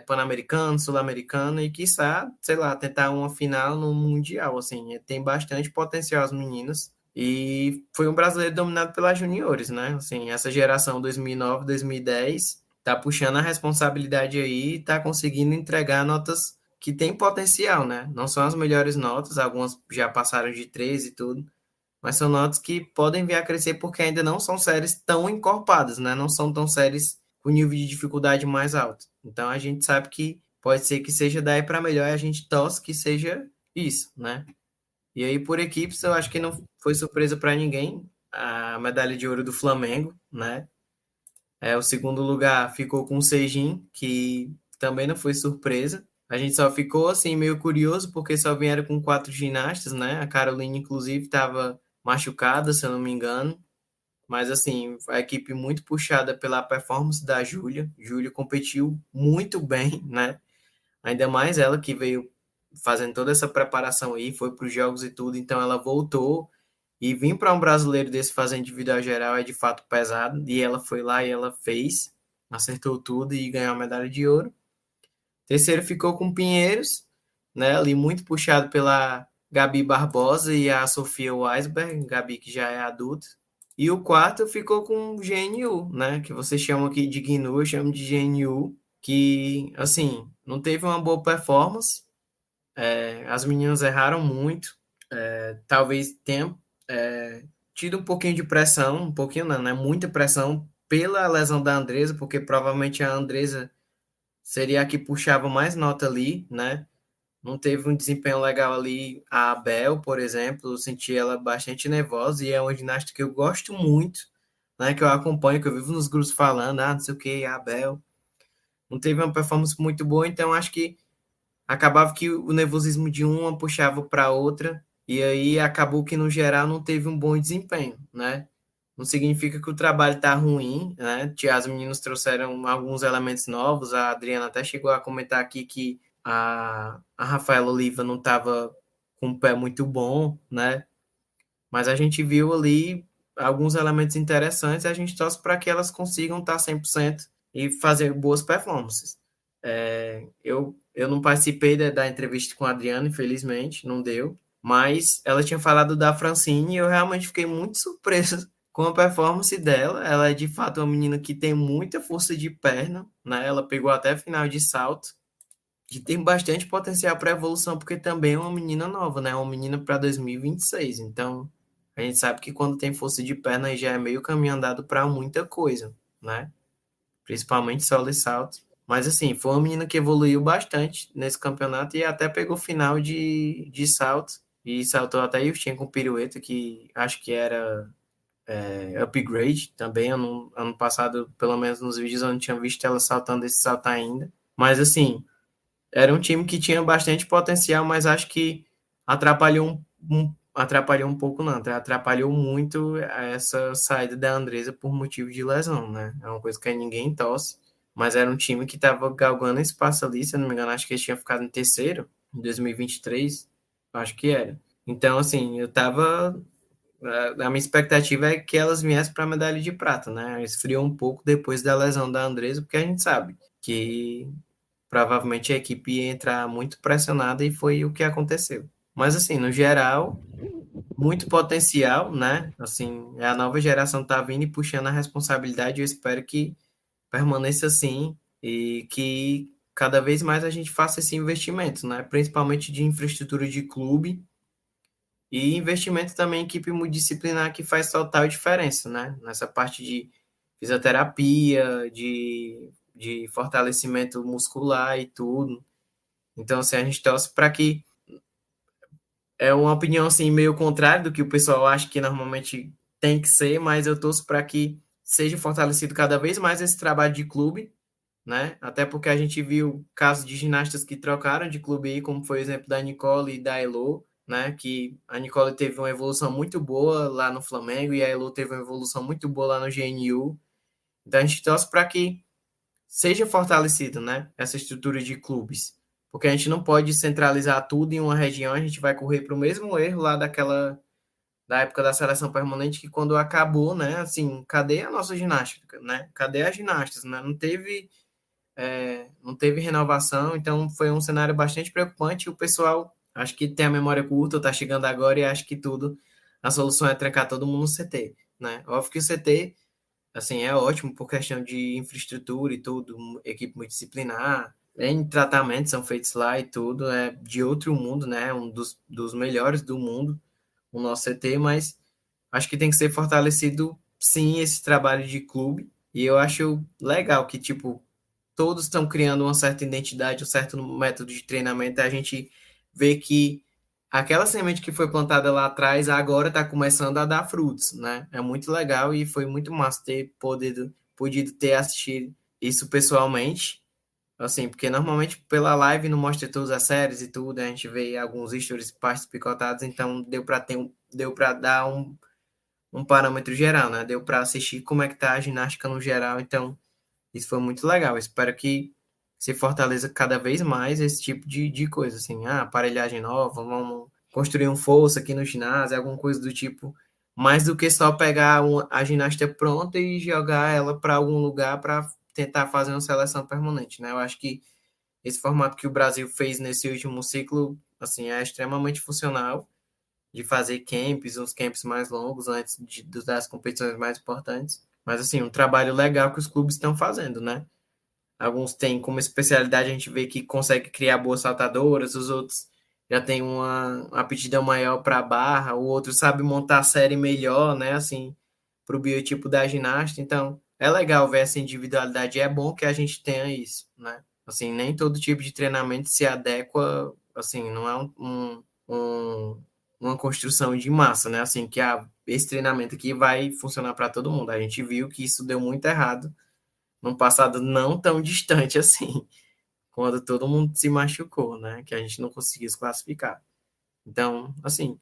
Pan-americano, sul-americano e, quiçá, sei lá, tentar uma final no Mundial, assim. Tem bastante potencial as meninas. E foi um brasileiro dominado pelas juniores, né? Assim, essa geração 2009, 2010 tá puxando a responsabilidade aí e tá conseguindo entregar notas que têm potencial, né? Não são as melhores notas, algumas já passaram de 13 e tudo, mas são notas que podem vir a crescer porque ainda não são séries tão encorpadas, né? Não são tão séries com nível de dificuldade mais alto. Então a gente sabe que pode ser que seja daí para melhor e a gente torce que seja isso, né? E aí, por equipes, eu acho que não foi surpresa para ninguém a medalha de ouro do Flamengo, né? O segundo lugar ficou com o Sejin, que também não foi surpresa. A gente só ficou, assim, meio curioso, porque só vieram com 4 ginastas, né? A Caroline, inclusive, estava machucada, se eu não me engano. Mas, assim, a equipe muito puxada pela performance da Júlia. Júlia competiu muito bem, né? Ainda mais ela que veio fazendo toda essa preparação aí, foi para os jogos e tudo, então ela voltou e vir para um brasileiro desse fazer individual geral é de fato pesado, e ela foi lá e ela fez, acertou tudo e ganhou a medalha de ouro. Terceiro ficou com Pinheiros, né, ali muito puxado pela Gabi Barbosa e a Sofia Weisberg, Gabi que já é adulta. E o quarto ficou com o GNU, né, que vocês chamam aqui de GNU, eu chamo de GNU, que, assim, não teve uma boa performance, as meninas erraram muito, talvez tenha tido um pouquinho de pressão, um pouquinho não, né? Muita pressão pela lesão da Andresa, porque provavelmente a Andresa seria a que puxava mais nota ali, né? Não teve um desempenho legal ali. A Abel, por exemplo, eu senti ela bastante nervosa e é uma ginasta que eu gosto muito, né? Que eu acompanho, que eu vivo nos grupos falando, não sei o que, a Abel. Não teve uma performance muito boa, então acho que acabava que o nervosismo de uma puxava para outra, e aí acabou que, no geral, não teve um bom desempenho, né? Não significa que o trabalho está ruim, né? As meninas trouxeram alguns elementos novos, a Adriana até chegou a comentar aqui que a Rafaela Oliva não estava com um pé muito bom, né? Mas a gente viu ali alguns elementos interessantes e a gente torce para que elas consigam estar 100% e fazer boas performances. Eu não participei da entrevista com a Adriana, infelizmente, não deu. Mas ela tinha falado da Francine e eu realmente fiquei muito surpreso com a performance dela. Ela é, de fato, uma menina que tem muita força de perna, né? Ela pegou até a final de salto, que tem bastante potencial para evolução, porque também é uma menina nova, né? Uma menina para 2026. Então, a gente sabe que quando tem força de perna, já é meio caminho andado para muita coisa, né? Principalmente solo e salto. Mas, assim, foi uma menina que evoluiu bastante nesse campeonato e até pegou final de salto. E saltou até Justin com pirueta, que acho que era upgrade também. Ano passado, pelo menos nos vídeos, eu não tinha visto ela saltando esse salto ainda. Mas, assim, era um time que tinha bastante potencial, mas acho que atrapalhou um pouco, não. Atrapalhou muito essa saída da Andresa por motivo de lesão, né? É uma coisa que ninguém torce. Mas era um time que estava galgando espaço ali, se eu não me engano, acho que eles tinham ficado em terceiro em 2023, acho que era. Então, assim, a minha expectativa é que elas viessem para a medalha de prata, né? Esfriou um pouco depois da lesão da Andresa, porque a gente sabe que provavelmente a equipe ia entrar muito pressionada e foi o que aconteceu. Mas, assim, no geral, muito potencial, né? Assim, a nova geração tá vindo e puxando a responsabilidade. Eu espero que permaneça assim e que cada vez mais a gente faça esse investimento, né? Principalmente de infraestrutura de clube e investimento também em equipe multidisciplinar que faz total diferença, né? Nessa parte de fisioterapia, de fortalecimento muscular e tudo. Então, assim, a gente torce para que é uma opinião assim meio contrária do que o pessoal acha que normalmente tem que ser, mas eu torço para que seja fortalecido cada vez mais esse trabalho de clube, né? Até porque a gente viu casos de ginastas que trocaram de clube aí, como foi o exemplo da Nicole e da Elo, né? Que a Nicole teve uma evolução muito boa lá no Flamengo e a Elo teve uma evolução muito boa lá no GNU. Então a gente torce para que seja fortalecido, né? Essa estrutura de clubes. Porque a gente não pode centralizar tudo em uma região, a gente vai correr para o mesmo erro lá da época da seleção permanente, que quando acabou, né? Assim, cadê a nossa ginástica, né? Cadê as ginastas, né? Não teve renovação, então foi um cenário bastante preocupante. E o pessoal, acho que tem a memória curta, tá chegando agora e acho que a solução é trancar todo mundo no CT, né? Óbvio que o CT, assim, é ótimo por questão de infraestrutura e tudo, equipe multidisciplinar, em tratamentos são feitos lá e tudo, é de outro mundo, né? Um dos melhores do mundo, o nosso CT, mas acho que tem que ser fortalecido, sim, esse trabalho de clube. E eu acho legal que, tipo, todos estão criando uma certa identidade, um certo método de treinamento. A gente vê que aquela semente que foi plantada lá atrás agora está começando a dar frutos, né? É muito legal e foi muito massa ter podido ter assistido isso pessoalmente. Assim, porque normalmente pela live não mostra todas as séries e tudo, a gente vê alguns stories, partes picotadas, então deu para dar um parâmetro geral, né? Deu para assistir como é que tá a ginástica no geral, então isso foi muito legal. Espero que se fortaleça cada vez mais esse tipo de coisa, assim, aparelhagem nova, vamos construir um fosso aqui no ginásio, alguma coisa do tipo, mais do que só pegar a ginástica pronta e jogar ela para algum lugar para tentar fazer uma seleção permanente, né? Eu acho que esse formato que o Brasil fez nesse último ciclo, assim, é extremamente funcional, de fazer camps, uns camps mais longos antes das competições mais importantes. Mas, assim, um trabalho legal que os clubes estão fazendo, né? Alguns têm como especialidade, a gente vê que consegue criar boas saltadoras, os outros já têm uma aptidão maior para a barra, o outro sabe montar a série melhor, né? Assim, para o biotipo da ginasta. Então, é legal ver essa individualidade. É bom que a gente tenha isso, né? Assim, nem todo tipo de treinamento se adequa, assim, não é uma construção de massa, né? Assim, que esse treinamento aqui vai funcionar para todo mundo. A gente viu que isso deu muito errado num passado não tão distante assim, quando todo mundo se machucou, né? Que a gente não conseguia se classificar. Então, assim,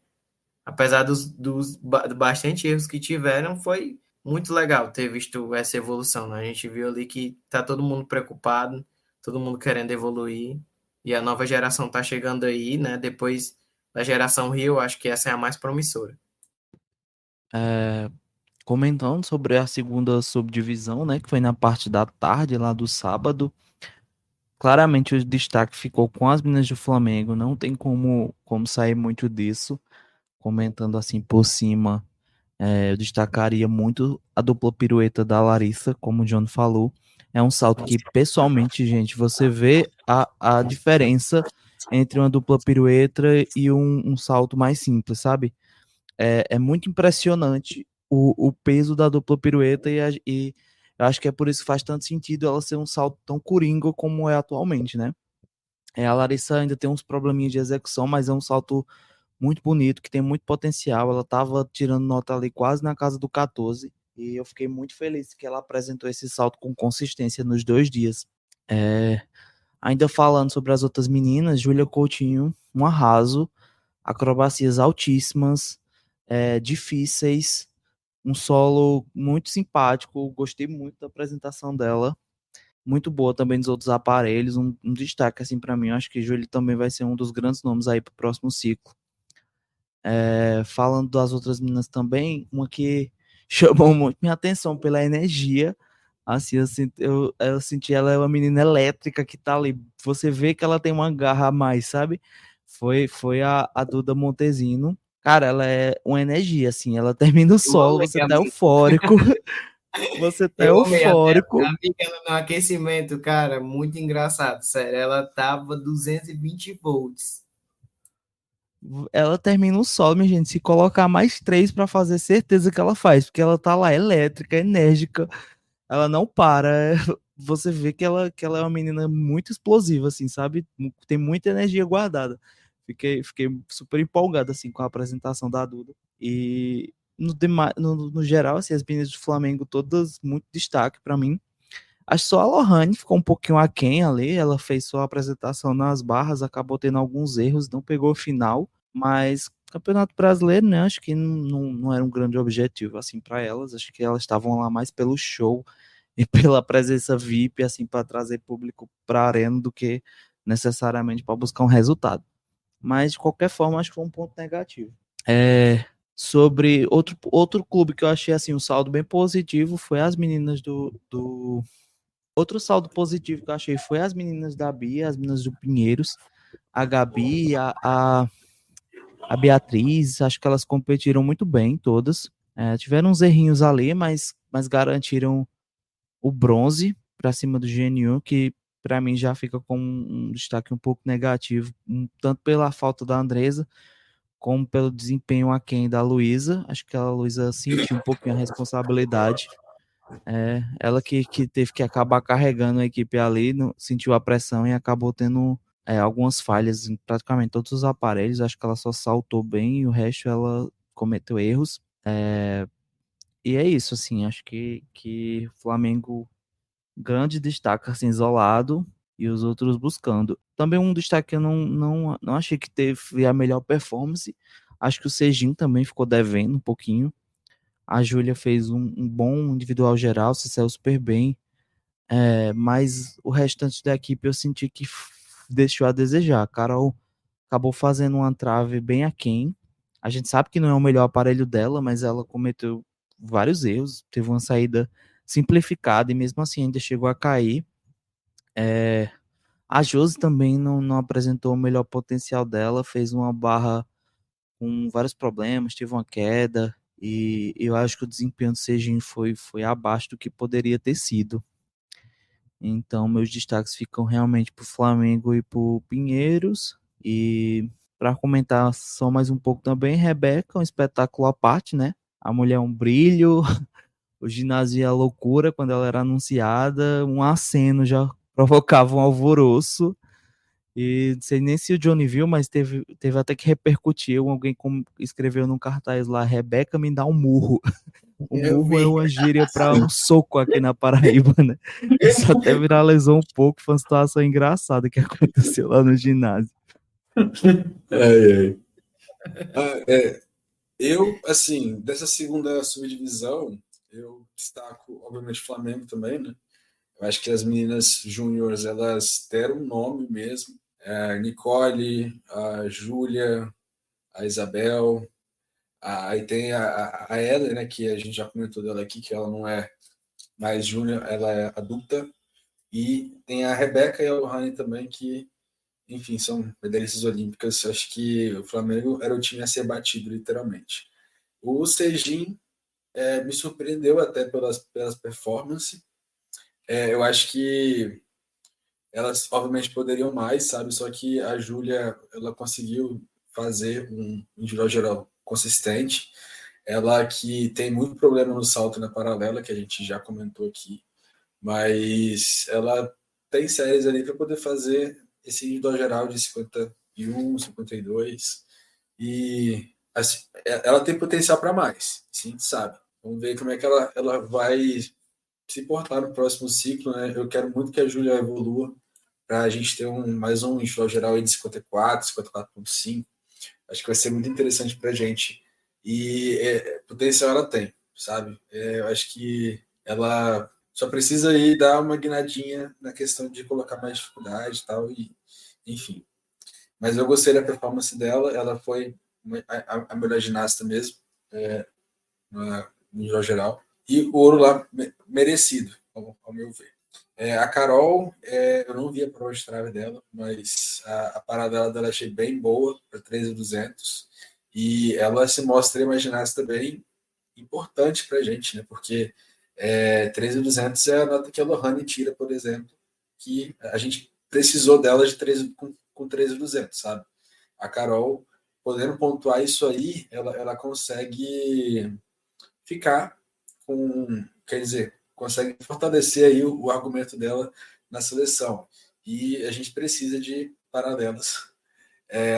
apesar dos bastante erros que tiveram, foi muito legal ter visto essa evolução, né? A gente viu ali que tá todo mundo preocupado, todo mundo querendo evoluir, e a nova geração tá chegando aí, né? Depois da geração Rio, acho que essa é a mais promissora. Comentando sobre a segunda subdivisão, né, que foi na parte da tarde lá do sábado, claramente o destaque ficou com as meninas do Flamengo, não tem como sair muito disso. Comentando assim por cima, eu destacaria muito a dupla pirueta da Larissa, como o John falou. É um salto que, pessoalmente, gente, você vê a diferença entre uma dupla pirueta e um salto mais simples, sabe? É muito impressionante o peso da dupla pirueta e eu acho que é por isso que faz tanto sentido ela ser um salto tão coringa como é atualmente, né? A Larissa ainda tem uns probleminhas de execução, mas é um salto muito bonito, que tem muito potencial. Ela estava tirando nota ali quase na casa do 14 e eu fiquei muito feliz que ela apresentou esse salto com consistência nos 2 dias. Ainda falando sobre as outras meninas, Júlia Coutinho, um arraso, acrobacias altíssimas, difíceis, um solo muito simpático, gostei muito da apresentação dela, muito boa também dos outros aparelhos, um destaque assim para mim, eu acho que Júlia também vai ser um dos grandes nomes aí para o próximo ciclo. Falando das outras meninas também, uma que chamou muito minha atenção pela energia, assim, eu senti ela é uma menina elétrica que tá ali, você vê que ela tem uma garra a mais, sabe? Foi a Duda Montesino. Cara, ela é uma energia, assim, ela termina o solo, você tá eufórico, Você tá Eu amei até eufórico. a amiga ela no aquecimento, cara, muito engraçado, sério. Ela tava 220 volts. Ela termina o solo, minha gente. Se colocar mais 3 pra fazer, certeza que ela faz, porque ela tá lá elétrica, enérgica, ela não para. Você vê que ela é uma menina muito explosiva, assim, sabe? Tem muita energia guardada. Fiquei super empolgado, assim, com a apresentação da Duda. E no geral, assim, as meninas do Flamengo, todas muito destaque pra mim. Acho que só a Lohane ficou um pouquinho aquém ali. Ela fez sua apresentação nas barras, acabou tendo alguns erros, não pegou o final. Mas Campeonato Brasileiro, né? Acho que não era um grande objetivo assim para elas. Acho que elas estavam lá mais pelo show e pela presença VIP, assim, para trazer público para a arena do que necessariamente para buscar um resultado. Mas de qualquer forma, acho que foi um ponto negativo. Sobre outro clube que eu achei assim um saldo bem positivo foi as meninas do Outro saldo positivo que eu achei foi as meninas da Bia, as meninas do Pinheiros, a Gabi, a Beatriz, acho que elas competiram muito bem, todas. Tiveram uns errinhos ali, mas garantiram o bronze para cima do GNU, que para mim já fica com um destaque um pouco negativo, tanto pela falta da Andresa, como pelo desempenho aquém da Luísa. Acho que a Luísa sentiu um pouquinho a responsabilidade. Ela que teve que acabar carregando a equipe ali, sentiu a pressão e acabou tendo algumas falhas em praticamente todos os aparelhos. Acho que ela só saltou bem e o resto ela cometeu erros. E é isso, assim, acho que o Flamengo grande destaque assim, isolado e os outros buscando. Também um destaque que eu não achei que teve a melhor performance. Acho que o Sejin também ficou devendo um pouquinho. A Júlia fez um bom individual geral, se saiu super bem, mas o restante da equipe eu senti que deixou a desejar. A Carol acabou fazendo uma trave bem aquém. A gente sabe que não é o melhor aparelho dela, mas ela cometeu vários erros. Teve uma saída simplificada e mesmo assim ainda chegou a cair. A Josi também não apresentou o melhor potencial dela, fez uma barra com vários problemas, teve uma queda. E eu acho que o desempenho do Sejin foi abaixo do que poderia ter sido. Então, meus destaques ficam realmente para o Flamengo e para o Pinheiros. E para comentar só mais um pouco também, Rebeca, um espetáculo à parte, né? A mulher é um brilho, o ginásio é a loucura quando ela era anunciada, um aceno já provocava um alvoroço. E não sei nem se o Johnny viu, mas teve até que repercutir. Alguém escreveu num cartaz lá: Rebeca me dá um murro. O Eu murro é vi. uma gíria para um soco aqui na Paraíba, né? Isso até viralizou um pouco, foi uma situação engraçada que aconteceu lá no ginásio. Ai, ai. Eu, assim, dessa segunda subdivisão, eu destaco, obviamente, o Flamengo também, né? Eu acho que as meninas júniores, elas deram um nome mesmo. A Nicole, a Júlia, a Isabel, aí tem a Ellen, né, que a gente já comentou dela aqui, que ela não é mais júnior, ela é adulta. E tem a Rebeca e a Lohane também, que, enfim, são medalhistas olímpicas. Eu acho que o Flamengo era o time a ser batido, literalmente. O Sejin me surpreendeu até pelas performances. Eu acho que elas, obviamente, poderiam mais, sabe? Só que a Júlia, ela conseguiu fazer um individual geral consistente. Ela que tem muito problema no salto na paralela, que a gente já comentou aqui, mas ela tem séries ali para poder fazer esse individual geral de 51, 52, e assim, ela tem potencial para mais, sim, sabe? Vamos ver como é que ela vai se portar no próximo ciclo, né? Eu quero muito que a Júlia evolua para a gente ter mais um individual geral aí de 54, 54,5. Acho que vai ser muito interessante para a gente. E potencial ela tem, sabe? Eu acho que ela só precisa aí dar uma guinadinha na questão de colocar mais dificuldade e tal, e enfim. Mas eu gostei da performance dela, ela foi a melhor ginasta mesmo, no geral. E o ouro lá merecido, ao meu ver. A Carol, eu não vi a prova de trave dela, mas a parada dela achei bem boa para 3.200. E ela se mostra uma ginasta bem importante para a gente, né? Porque 13.200 é a nota que a Lohane tira, por exemplo, que a gente precisou dela de 13, com 13.200, sabe? A Carol, podendo pontuar isso aí, ela consegue ficar com, quer dizer, consegue fortalecer aí o argumento dela na seleção. E a gente precisa de paralelas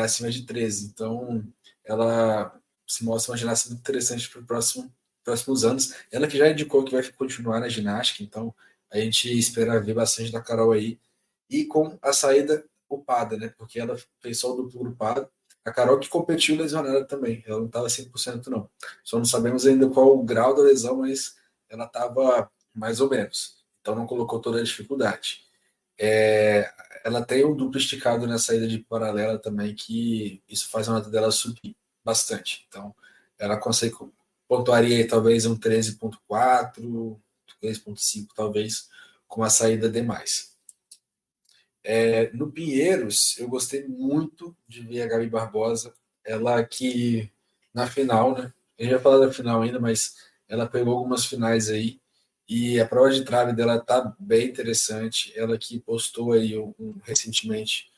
acima de 13. Então, ela se mostra uma ginasta muito interessante para os próximos anos. Ela que já indicou que vai continuar na ginástica, então a gente espera ver bastante da Carol aí. E com a saída upada, né? Porque ela fez só o duplo grupado. A Carol que competiu lesionada também, ela não estava 100% não. Só não sabemos ainda qual o grau da lesão, mas ela estava mais ou menos. Então não colocou toda a dificuldade. Ela tem um duplo esticado na saída de paralela também, que isso faz a nota dela subir bastante. Então ela consegue pontuaria aí, talvez um 13.4, 13.5 talvez, com a saída demais. No Pinheiros, eu gostei muito de ver a Gabi Barbosa, ela que na final, né? A gente vai falar da final ainda, mas ela pegou algumas finais aí, e a prova de trave dela tá bem interessante. Ela que postou aí recentemente,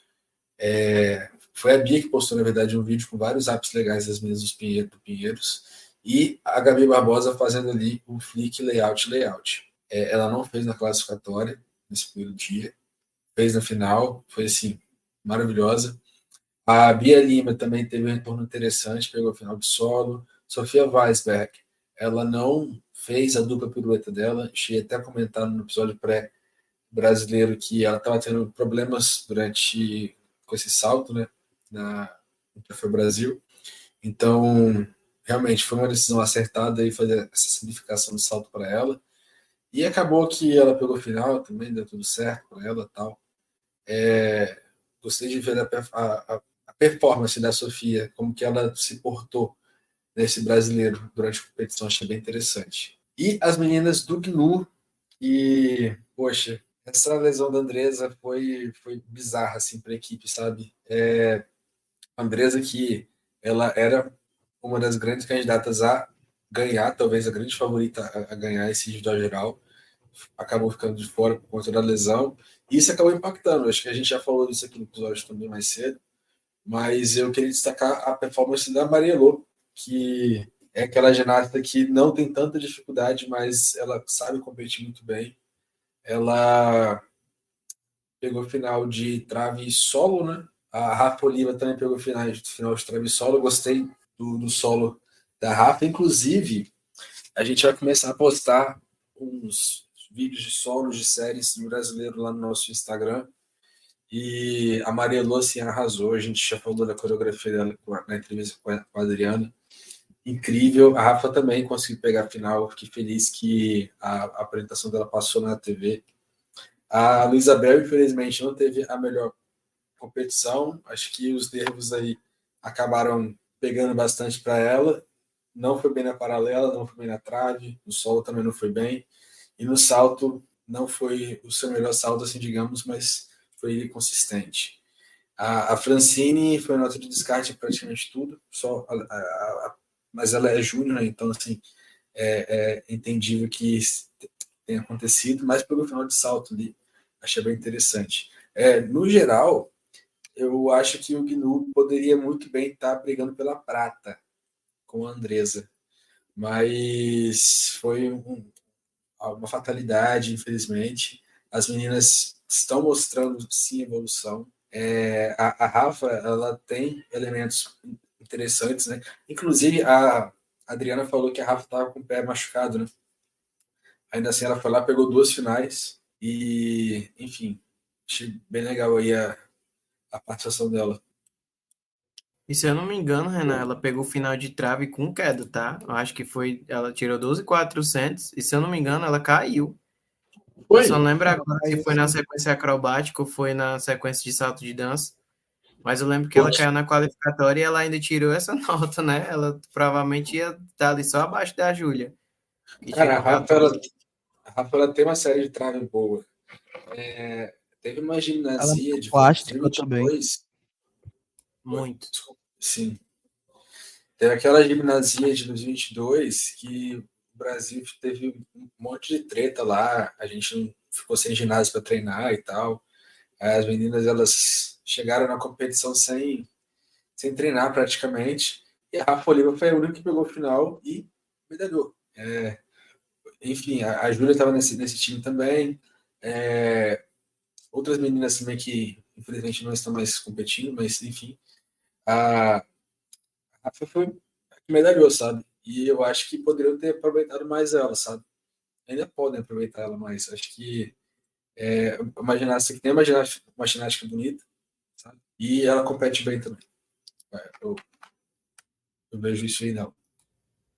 foi a Bia que postou, na verdade, um vídeo com vários apps legais das meninas do Pinheiros, e a Gabi Barbosa fazendo ali um flick layout. Ela não fez na classificatória nesse primeiro dia, fez na final, foi assim, maravilhosa. A Bia Lima também teve um retorno interessante, pegou a final de solo. Sofia Weisberg, ela não fez a dupla pirueta dela, cheguei até a comentar no episódio pré-brasileiro que ela estava tendo problemas com esse salto, né, no Troféu Brasil. Então, realmente, foi uma decisão acertada aí fazer essa simplificação do salto para ela. E acabou que ela pegou a final também, deu tudo certo para ela e tal. Gostei de ver a performance da Sofia, como que ela se portou nesse brasileiro durante a competição, achei bem interessante. E as meninas do GNU, e, poxa, essa lesão da Andresa foi bizarra, assim, para a equipe, sabe? A Andresa que ela era uma das grandes candidatas a ganhar, talvez a grande favorita a ganhar esse individual geral, acabou ficando de fora por conta da lesão, e isso acabou impactando. Acho que a gente já falou disso aqui no episódio também mais cedo, mas eu queria destacar a performance da Maria Lô, que é aquela ginasta que não tem tanta dificuldade, mas ela sabe competir muito bem. Ela pegou final de trave solo, né? A Rafa Oliva também pegou final de trave solo. Eu gostei do solo da Rafa. Inclusive, a gente vai começar a postar uns vídeos de solos de séries do brasileiro lá no nosso Instagram. E a Maria Lô, assim, arrasou. A gente já falou da coreografia dela na entrevista com a Adriana. Incrível. A Rafa também conseguiu pegar a final. Fiquei feliz que a apresentação dela passou na TV. A Luísa Bel, infelizmente, não teve a melhor competição. Acho que os nervos aí acabaram pegando bastante para ela. Não foi bem na paralela, não foi bem na trave. No solo também não foi bem. E no salto, não foi o seu melhor salto, assim, digamos, mas foi consistente. A Francine foi nota de descarte praticamente tudo, mas ela é júnior, né? Então, assim, é entendível que tenha acontecido, mas pelo final de salto ali, achei bem interessante. No geral, eu acho que o GNU poderia muito bem estar brigando pela prata com a Andresa, mas foi uma fatalidade, infelizmente. As meninas estão mostrando, sim, evolução. A Rafa, ela tem elementos interessantes, né? Inclusive, a Adriana falou que a Rafa estava com o pé machucado, né? Ainda assim, ela foi lá, pegou 2 finais e, enfim, achei bem legal aí a participação dela. E se eu não me engano, Renan, ela pegou o final de trave com queda, tá? Eu acho que foi. Ela tirou 12.400 e se eu não me engano, ela caiu. Eu só não lembro agora se foi na sequência acrobática ou foi na sequência de salto de dança. Mas eu lembro que ela caiu na qualificatória e ela ainda tirou essa nota, né? Ela provavelmente ia estar ali só abaixo da Júlia, que Cara, tirou 14. a Rafa ela tem uma série de trave boa. Teve uma Ela é gimnasia muito de plástica também. 2022. Muito. Desculpa, sim. Teve aquela gimnasia de 2022 que Brasil teve um monte de treta lá, a gente não ficou sem ginásio para treinar e tal. As meninas, elas chegaram na competição sem treinar praticamente, e a Rafa Oliva foi a única que pegou o final e medalhou. Enfim, a Júlia estava nesse time também. Outras meninas também que, infelizmente, não estão mais competindo, mas, enfim, a Rafa foi a que medalhou, sabe? E eu acho que poderiam ter aproveitado mais ela, sabe? Ainda podem aproveitar ela mais. Acho que uma ginástica que tem uma ginástica bonita, sabe? E ela compete bem também. Eu vejo isso aí, não.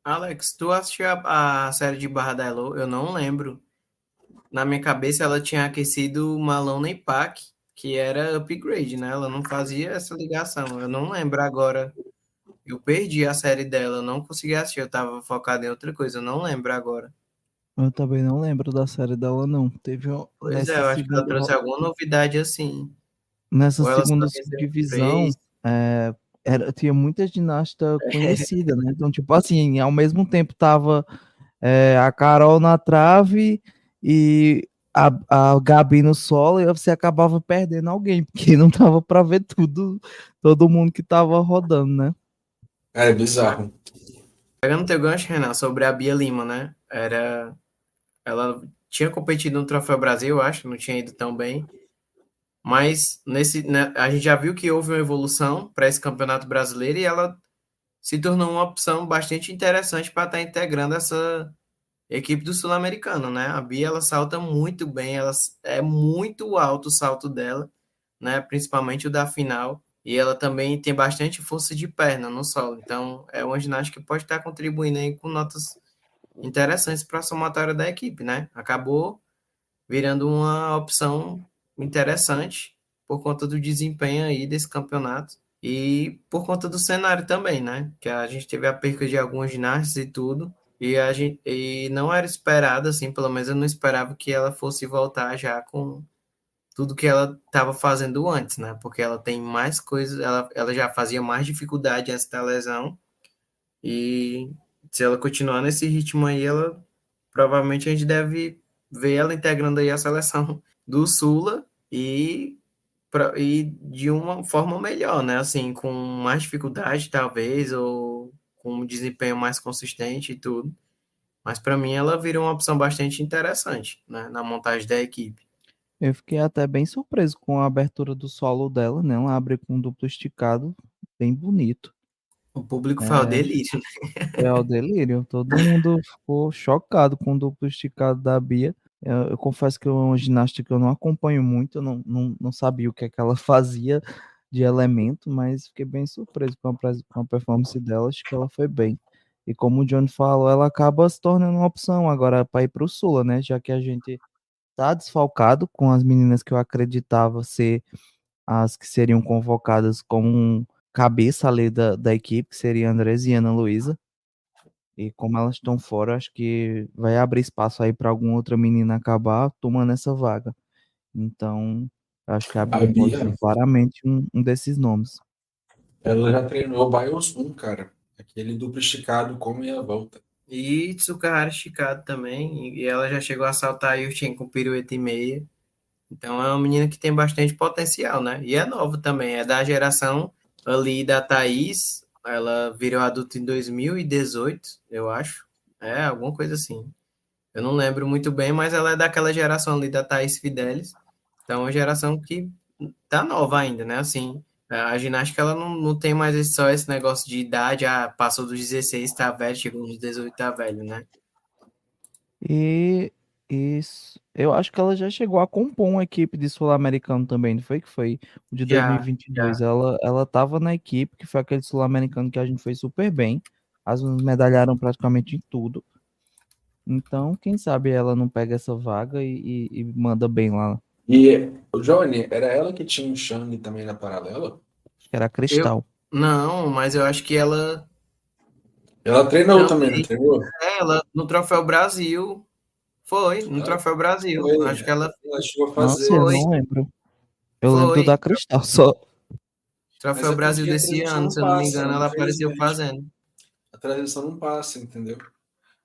Alex, tu assistiu a série de Barra da Elo? Eu não lembro. Na minha cabeça, ela tinha aquecido Malone e Pac, que era upgrade, né? Ela não fazia essa ligação. Eu não lembro agora. Eu perdi a série dela, eu não consegui assistir. Eu tava focado em outra coisa, eu não lembro agora. Eu também não lembro da série dela, não. Teve Pois é, eu acho que ela trouxe alguma novidade assim. nessa Ou ela só segunda recebeu subdivisão, 3. tinha muita ginasta conhecida, né? Então, tipo assim, ao mesmo tempo tava a Carol na trave e a Gabi no solo, e você acabava perdendo alguém, porque não tava para ver todo mundo que tava rodando, né? É bizarro. Pegando teu gancho, Renan, sobre a Bia Lima, né? Ela tinha competido no Troféu Brasil, eu acho, não tinha ido tão bem. Mas né, a gente já viu que houve uma evolução para esse Campeonato Brasileiro e ela se tornou uma opção bastante interessante para estar integrando essa equipe do Sul-Americano, né? A Bia, ela salta muito bem, ela é muito alto o salto dela, né? Principalmente o da final. E ela também tem bastante força de perna no solo. Então, é uma ginástica que pode estar contribuindo aí com notas interessantes para a somatória da equipe, né? Acabou virando uma opção interessante por conta do desempenho aí desse campeonato e por conta do cenário também, né? Que a gente teve a perca de algumas ginastas e tudo, e não era esperado, assim, pelo menos eu não esperava que ela fosse voltar já com tudo que ela estava fazendo antes, né? Porque ela tem mais coisas, ela já fazia mais dificuldade antes da lesão, e se ela continuar nesse ritmo aí, ela provavelmente a gente deve ver ela integrando aí a seleção do Sula e de uma forma melhor, né? Assim, com mais dificuldade, talvez, ou com um desempenho mais consistente e tudo. Mas para mim ela virou uma opção bastante interessante, né? Na montagem da equipe. Eu fiquei até bem surpreso com a abertura do solo dela, né? Ela abre com um duplo esticado, bem bonito. O público foi ao delírio, né? Foi ao delírio. Todo mundo ficou chocado com o duplo esticado da Bia. Eu confesso que é uma ginástica que eu não acompanho muito, eu não sabia o que é que ela fazia de elemento, mas fiquei bem surpreso com a performance dela, acho que ela foi bem. E como o Johnny falou, ela acaba se tornando uma opção agora para ir para o Sula, né? Já que a gente tá desfalcado com as meninas que eu acreditava ser as que seriam convocadas como cabeça ali da equipe, que seria a Andresa e Ana Luísa. E como elas estão fora, acho que vai abrir espaço aí para alguma outra menina acabar tomando essa vaga. Então, acho que a A Bia pode Bia, ser claramente um desses nomes. ela já treinou o Biosun, cara. Aquele duplo esticado como e a volta. E Tsukahara esticado também, e ela já chegou a saltar a Yurchen com pirueta e meia. Então é uma menina que tem bastante potencial, né? E é nova também, é da geração ali da Thaís, ela virou adulta em 2018, eu acho. É, alguma coisa assim. Eu não lembro muito bem, mas ela é daquela geração ali da Thaís Fidelis. Então é uma geração que tá nova ainda, né? Assim, a ginástica ela não tem mais só esse negócio de idade, passou dos 16, tá velho, chegou nos 18, tá velho, né? E isso, eu acho que ela já chegou a compor uma equipe de Sul-Americano também, não foi? Que foi o de Já. 2022. Ela tava na equipe, que foi aquele Sul-Americano que a gente foi super bem. As meninas medalharam praticamente em tudo. Então, quem sabe ela não pega essa vaga e manda bem lá. E o Johnny, era ela que tinha um Shang também na paralela? Acho que era Eu, Cristal. não, mas eu acho que ela Ela treinou também, não também, treinou? ela no Troféu Brasil, foi, no Ela Troféu Brasil, foi. acho que ela Ela chegou a Nossa, fazer. eu foi, não lembro. Eu lembro do foi. da Cristal só. Mas Troféu é Brasil porque a desse transmissão ano, não se eu não me passa, engano, ela apareceu infelizmente. fazendo. A transmissão não passa, entendeu?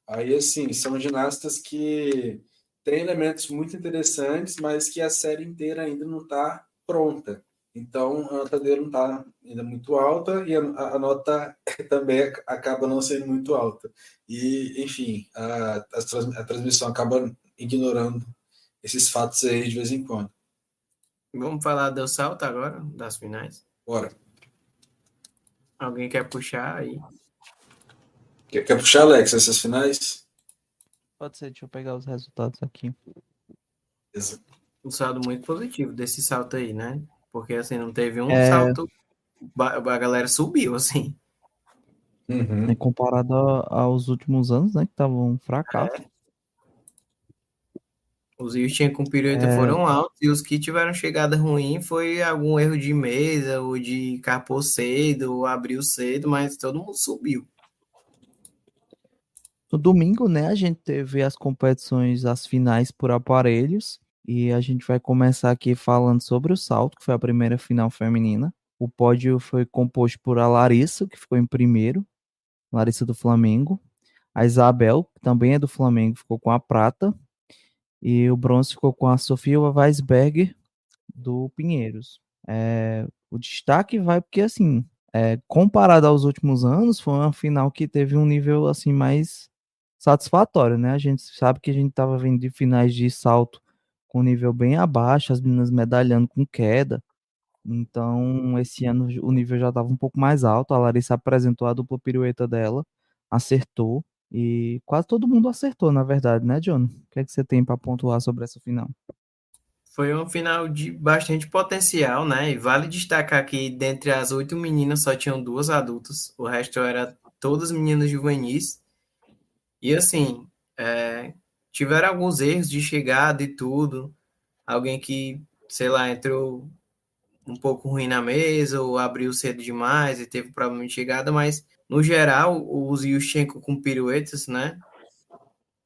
Aí, assim, são ginastas que têm elementos muito interessantes, mas que a série inteira ainda não está pronta. Então, a nota dele não está ainda muito alta e a nota também acaba não sendo muito alta. E, enfim, a transmissão acaba ignorando esses fatos aí de vez em quando. Vamos falar do salto agora, das finais. Bora. Alguém quer puxar aí? Quer puxar, Alex, essas finais? Pode ser, deixa eu pegar os resultados aqui. Beleza. Um saldo muito positivo desse salto aí, né? Porque, assim, não teve um É, salto, a galera subiu, assim. Uhum. comparado aos últimos anos, né, que estavam um fracasso. Os rios tinham com pirueta É, foram altos e os que tiveram chegada ruim foi algum erro de mesa ou de capô cedo ou abriu cedo, mas todo mundo subiu. no domingo, né, a gente teve as competições, as finais por aparelhos, e a gente vai começar aqui falando sobre o salto, que foi a primeira final feminina. O pódio foi composto por a Larissa, que ficou em primeiro, Larissa do Flamengo. A Isabel, que também é do Flamengo, ficou com a prata. E o bronze ficou com a Sofia Weisberger, do Pinheiros. O destaque vai porque, assim, comparado aos últimos anos, foi uma final que teve um nível, assim, mais satisfatório, né? A gente sabe que a gente estava vindo de finais de salto com nível bem abaixo, as meninas medalhando com queda. Então, esse ano o nível já estava um pouco mais alto. A Larissa apresentou a dupla pirueta dela, acertou. E quase todo mundo acertou, na verdade, né, John? O que é que você tem para pontuar sobre essa final? Foi uma final de bastante potencial, né? E vale destacar que dentre as 8 meninas só tinham 2 adultas, o resto era todas meninas juvenis. E assim, tiveram alguns erros de chegada e tudo. Alguém que, sei lá, entrou um pouco ruim na mesa ou abriu cedo demais e teve problema de chegada, mas no geral, os Yushchenko com piruetas, né?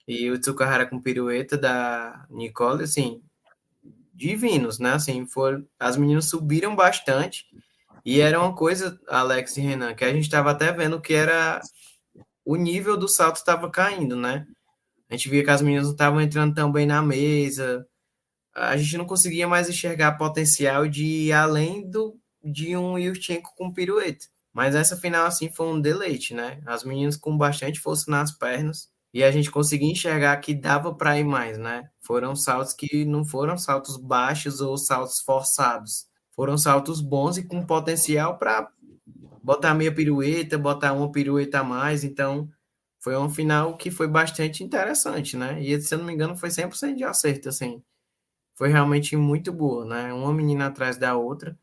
E o Tsukahara com pirueta da Nicole, assim, divinos, né? Assim, as meninas subiram bastante e era uma coisa, Alex e Renan, que a gente estava até vendo que era o nível do salto estava caindo, né? A gente via que as meninas não estavam entrando tão bem na mesa, a gente não conseguia mais enxergar potencial de ir além de um Yurchenko com pirueta. Mas essa final, assim, foi um deleite, né? As meninas com bastante força nas pernas e a gente conseguia enxergar que dava para ir mais, né? Foram saltos que não foram saltos baixos ou saltos forçados. Foram saltos bons e com potencial para botar meia pirueta, botar uma pirueta a mais. Então, foi uma final que foi bastante interessante, né? E, se eu não me engano, foi 100% de acerto, assim. Foi realmente muito boa, né? Uma menina atrás da outra.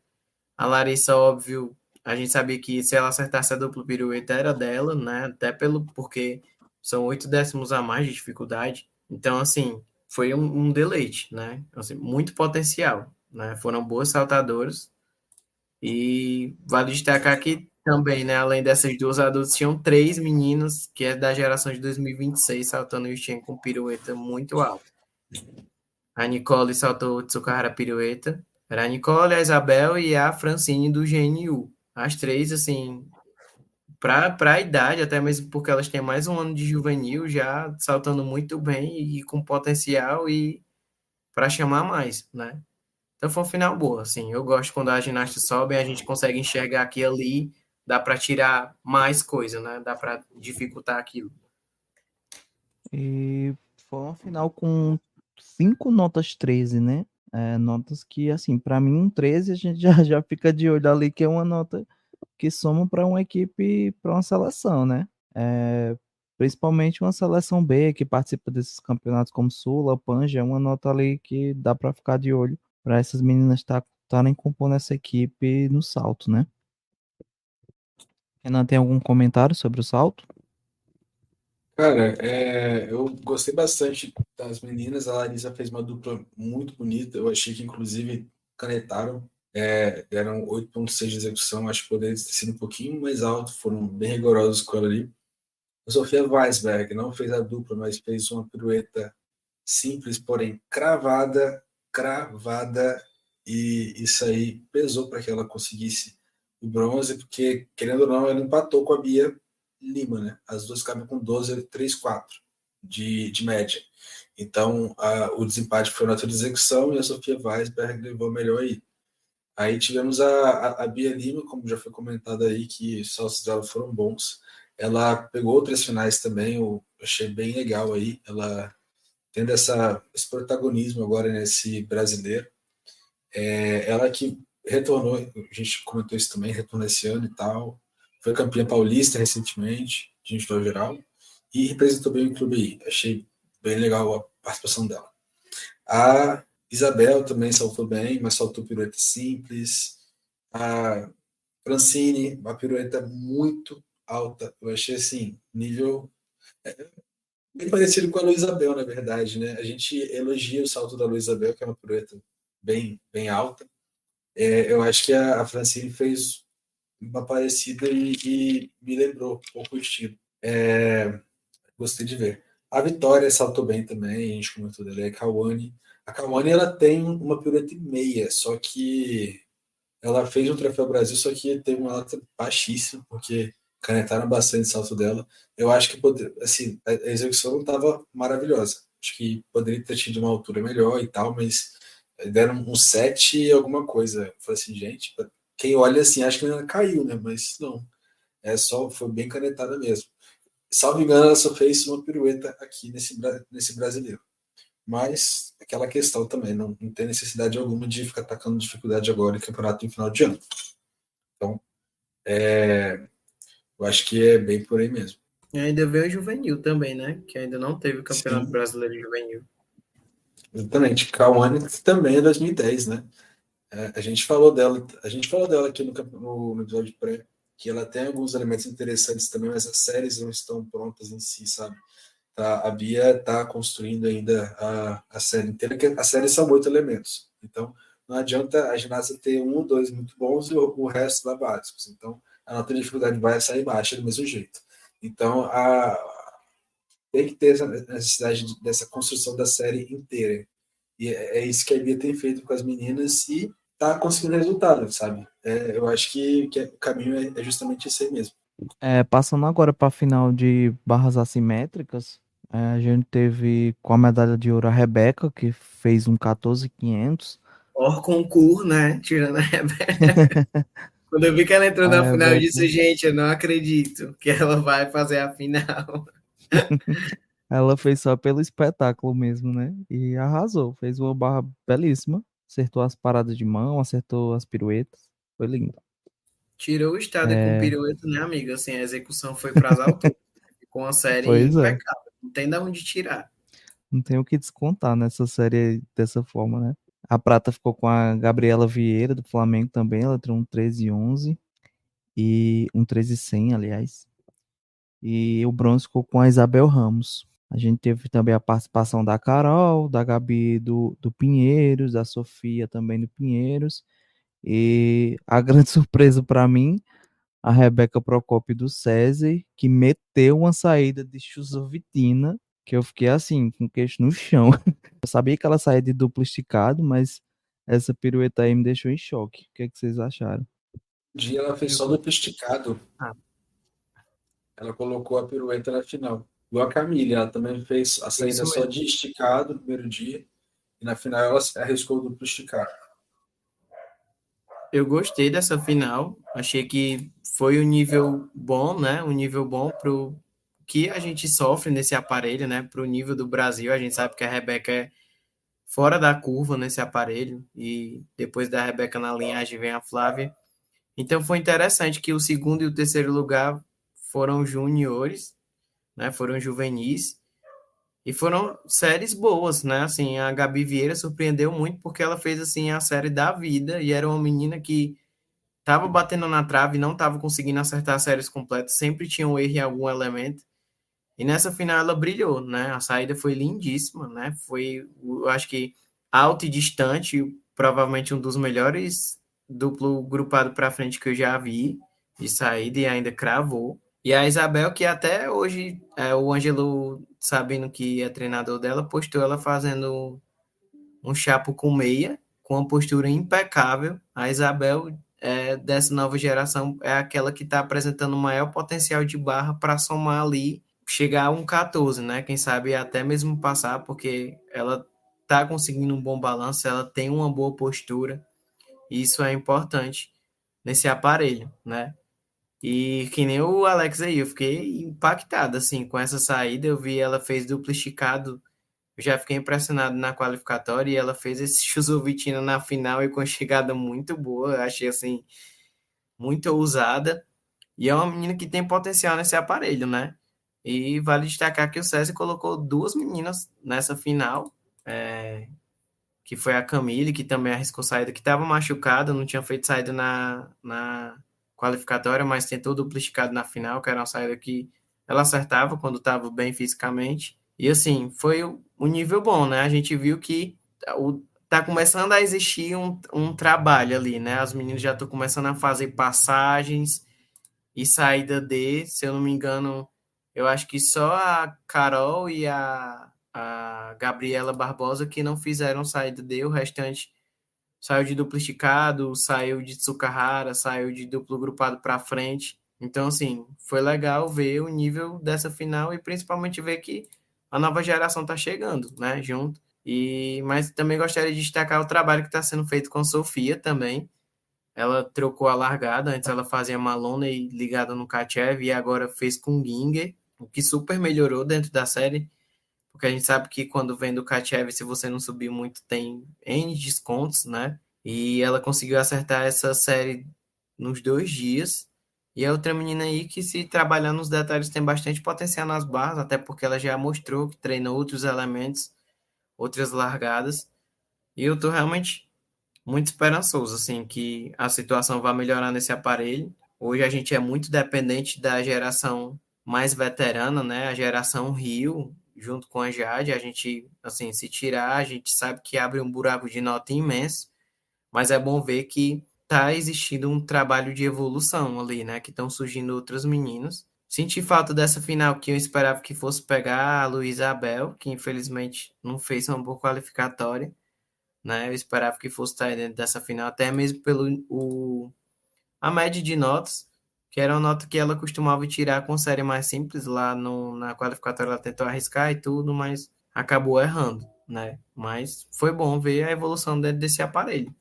A Larissa, óbvio, a gente sabia que se ela acertasse a dupla pirueta era dela, né? Até porque são 8 décimos a mais de dificuldade. Então, assim, foi um deleite, né? Assim, muito potencial, né? Foram boas saltadoras. E vale destacar que também, né? Além dessas duas adultas, tinham 3 meninas, que é da geração de 2026, saltando o Yuchen com pirueta muito alta. A Nicole saltou Tsukahara pirueta. Era a Nicole, a Isabel e a Francine do GNU. As três, assim, para a idade, até mesmo porque elas têm mais um ano de juvenil, já saltando muito bem e com potencial e para chamar mais, né? Então foi um final boa, assim. Eu gosto quando a ginasta sobe, a gente consegue enxergar que ali dá para tirar mais coisa, né? Dá para dificultar aquilo. E foi uma final com 5 notas 13, né? Notas que, assim, para mim, um 13 a gente já fica de olho ali, que é uma nota que soma para uma equipe, para uma seleção, né? Principalmente uma seleção B que participa desses campeonatos como Sula, Panja, é uma nota ali que dá para ficar de olho para essas meninas estarem compondo essa equipe no salto, né? Renan, tem algum comentário sobre o salto? Cara, eu gostei bastante das meninas. A Larissa fez uma dupla muito bonita. Eu achei que, inclusive, canetaram. Deram 8,6 de execução. Acho que poderia ter sido um pouquinho mais alto. Foram bem rigorosos com ela ali. A Sofia Weisberg não fez a dupla, mas fez uma pirueta simples, porém cravada, cravada. E isso aí pesou para que ela conseguisse o bronze, porque, querendo ou não, ela empatou com a Bia Lima, né? As duas ficaram com 12, 3, 4. de média. Então, o desempate foi nota de execução e a Sofia Weisberg levou melhor aí. Aí tivemos a Bia Lima, como já foi comentado aí, que os saltos dela foram bons. Ela pegou outras finais também, eu achei bem legal aí. Ela tendo esse protagonismo agora nesse brasileiro. Ela que retornou, a gente comentou isso também, retornou esse ano e tal. Foi campeã paulista recentemente, de individual geral, e representou bem o clube aí. Achei bem legal a participação dela. A Isabel também saltou bem, mas saltou pirueta simples. A Francine, uma pirueta muito alta. Eu achei assim, nível bem parecido com a Luísa Bel, na verdade, né? A gente elogia o salto da Luísa Bel, que é uma pirueta bem, bem alta. Eu acho que a Francine fez uma parecida e me lembrou um pouco o estilo. Gostei de ver. A Vitória saltou bem também, a gente comentou dela, é a Kawane. A Kawane, ela tem uma pirueta e meia, só que ela fez um Troféu Brasil, só que teve uma nota baixíssima, porque canetaram bastante o salto dela. Eu acho que assim, a execução não estava maravilhosa. Acho que poderia ter tido uma altura melhor e tal, mas deram um 7 e alguma coisa. Eu falei assim, gente, quem olha assim, acha que ela caiu, né? Mas não. Foi bem canetada mesmo. Salvo engano, ela só fez uma pirueta aqui nesse brasileiro. Mas aquela questão também, não tem necessidade alguma de ficar atacando dificuldade agora em campeonato em final de ano. Então, eu acho que é bem por aí mesmo. E ainda veio o juvenil também, né? Que ainda não teve o Campeonato Sim, Brasileiro Juvenil. exatamente. Cauane também é 2010, né? A gente falou dela aqui no episódio pré, que ela tem alguns elementos interessantes também, mas as séries não estão prontas em si, sabe? A Bia está construindo ainda a série inteira, que a série são 8 elementos. Então, não adianta a ginástica ter um ou dois muito bons e o resto lá básicos. Então, a nota de dificuldade vai sair baixa do mesmo jeito. Então, tem que ter essa necessidade dessa construção da série inteira. E é isso que a Bia tem feito com as meninas e está conseguindo resultado, sabe? Eu acho que o caminho é justamente esse aí mesmo. Passando agora para a final de barras assimétricas, a gente teve com a medalha de ouro a Rebeca, que fez um 14.500. Hors concurso, né? Tirando a Rebeca. Quando eu vi que ela entrou A na final, eu Rebeca, disse, gente, eu não acredito que ela vai fazer a final. ela fez só pelo espetáculo mesmo, né? E arrasou, fez uma barra belíssima, acertou as paradas de mão, acertou as piruetas, foi lindo. Tirou o estado com É, pirueta, né, amiga? Assim, a execução foi para as alturas. Com a série pois é, impecável. Não tem de onde tirar. não tem o que descontar nessa série dessa forma, né? A prata ficou com a Gabriela Vieira, do Flamengo também, ela tirou um 13.11 e um 13.100, aliás. E o bronze ficou com a Isabel Ramos. A gente teve também a participação da Carol, da Gabi do Pinheiros, da Sofia também do Pinheiros. E a grande surpresa para mim, a Rebeca Procópio do César, que meteu uma saída de Chusovitina, que eu fiquei assim, com o queixo no chão. Eu sabia que ela saía de duplo esticado, mas essa pirueta aí me deixou em choque. O que é que vocês acharam? Um dia ela fez Eu só gosto. duplo esticado. Ah, Ela colocou a pirueta na final. Igual a Camille, ela também fez a saída isso só mesmo. de esticado no primeiro dia. E na final ela arriscou o duplo esticado. Eu gostei dessa final. Achei que foi um nível bom, né? Um nível bom pro que a gente sofre nesse aparelho, né? Pro nível do Brasil. A gente sabe que a Rebeca é fora da curva nesse aparelho. E depois da Rebeca na linhagem vem a Flávia. Então foi interessante que o segundo e o terceiro lugar foram juniores, né? Foram juvenis. E foram séries boas, né? Assim, a Gabi Vieira surpreendeu muito porque ela fez assim a série da vida e era uma menina que estava batendo na trave, não estava conseguindo acertar as séries completas, sempre tinha um erro em algum elemento. E nessa final ela brilhou, né? A saída foi lindíssima, né? Foi, eu acho que alto e distante, provavelmente um dos melhores duplo grupado para frente que eu já vi de saída e ainda cravou. E a Isabel, que até hoje o Ângelo, sabendo que é treinador dela, postou ela fazendo um chapo com meia, com uma postura impecável. A Isabel, dessa nova geração, é aquela que está apresentando o maior potencial de barra para somar ali chegar a um 14, né? Quem sabe até mesmo passar, porque ela tá conseguindo um bom balanço, ela tem uma boa postura, e isso é importante nesse aparelho, né? E que nem o Alex aí, eu fiquei impactado, assim, com essa saída, eu vi ela fez duplo esticado, eu já fiquei impressionado na qualificatória, e ela fez esse Chusovitina na final e com chegada muito boa, eu achei, assim, muito ousada, e é uma menina que tem potencial nesse aparelho, né? E vale destacar que o César colocou duas meninas nessa final, que foi a Camille, que também arriscou saída, que estava machucada, não tinha feito saída na qualificatória, mas tentou duplicado na final, que era uma saída que ela acertava quando estava bem fisicamente. E assim, foi um nível bom, né? A gente viu que tá começando a existir um trabalho ali, né? As meninas já estão começando a fazer passagens e saída D, se eu não me engano, eu acho que só a Carol e a Gabriela Barbosa que não fizeram saída D, o restante saiu de duplo esticado, saiu de Tsukahara, saiu de duplo grupado para frente. Então, assim, foi legal ver o nível dessa final e principalmente ver que a nova geração está chegando, né, junto. Mas também gostaria de destacar o trabalho que está sendo feito com Sofia também. Ela trocou a largada, antes ela fazia Maloney ligada no Kachev e agora fez com Ginger, o que super melhorou dentro da série, porque a gente sabe que quando vem do Kachev, se você não subir muito, tem N descontos, né? E ela conseguiu acertar essa série nos 2 dias. E é outra menina aí que, se trabalhar nos detalhes, tem bastante potencial nas barras, até porque ela já mostrou que treina outros elementos, outras largadas. E eu tô realmente muito esperançoso, assim, que a situação vai melhorar nesse aparelho. Hoje a gente é muito dependente da geração mais veterana, né? A geração Rio, junto com a Jade. A gente, assim, se tirar, a gente sabe que abre um buraco de nota imenso, mas é bom ver que tá existindo um trabalho de evolução ali, né? Que estão surgindo outros meninos. Senti falta dessa final que eu esperava que fosse pegar a Luísa Abel, que infelizmente não fez uma boa qualificatória, né? Eu esperava que fosse estar dentro dessa final, até mesmo a média de notas, que era uma nota que ela costumava tirar com série mais simples, lá na qualificatória ela tentou arriscar e tudo, mas acabou errando, né? Mas foi bom ver a evolução dentro desse aparelho.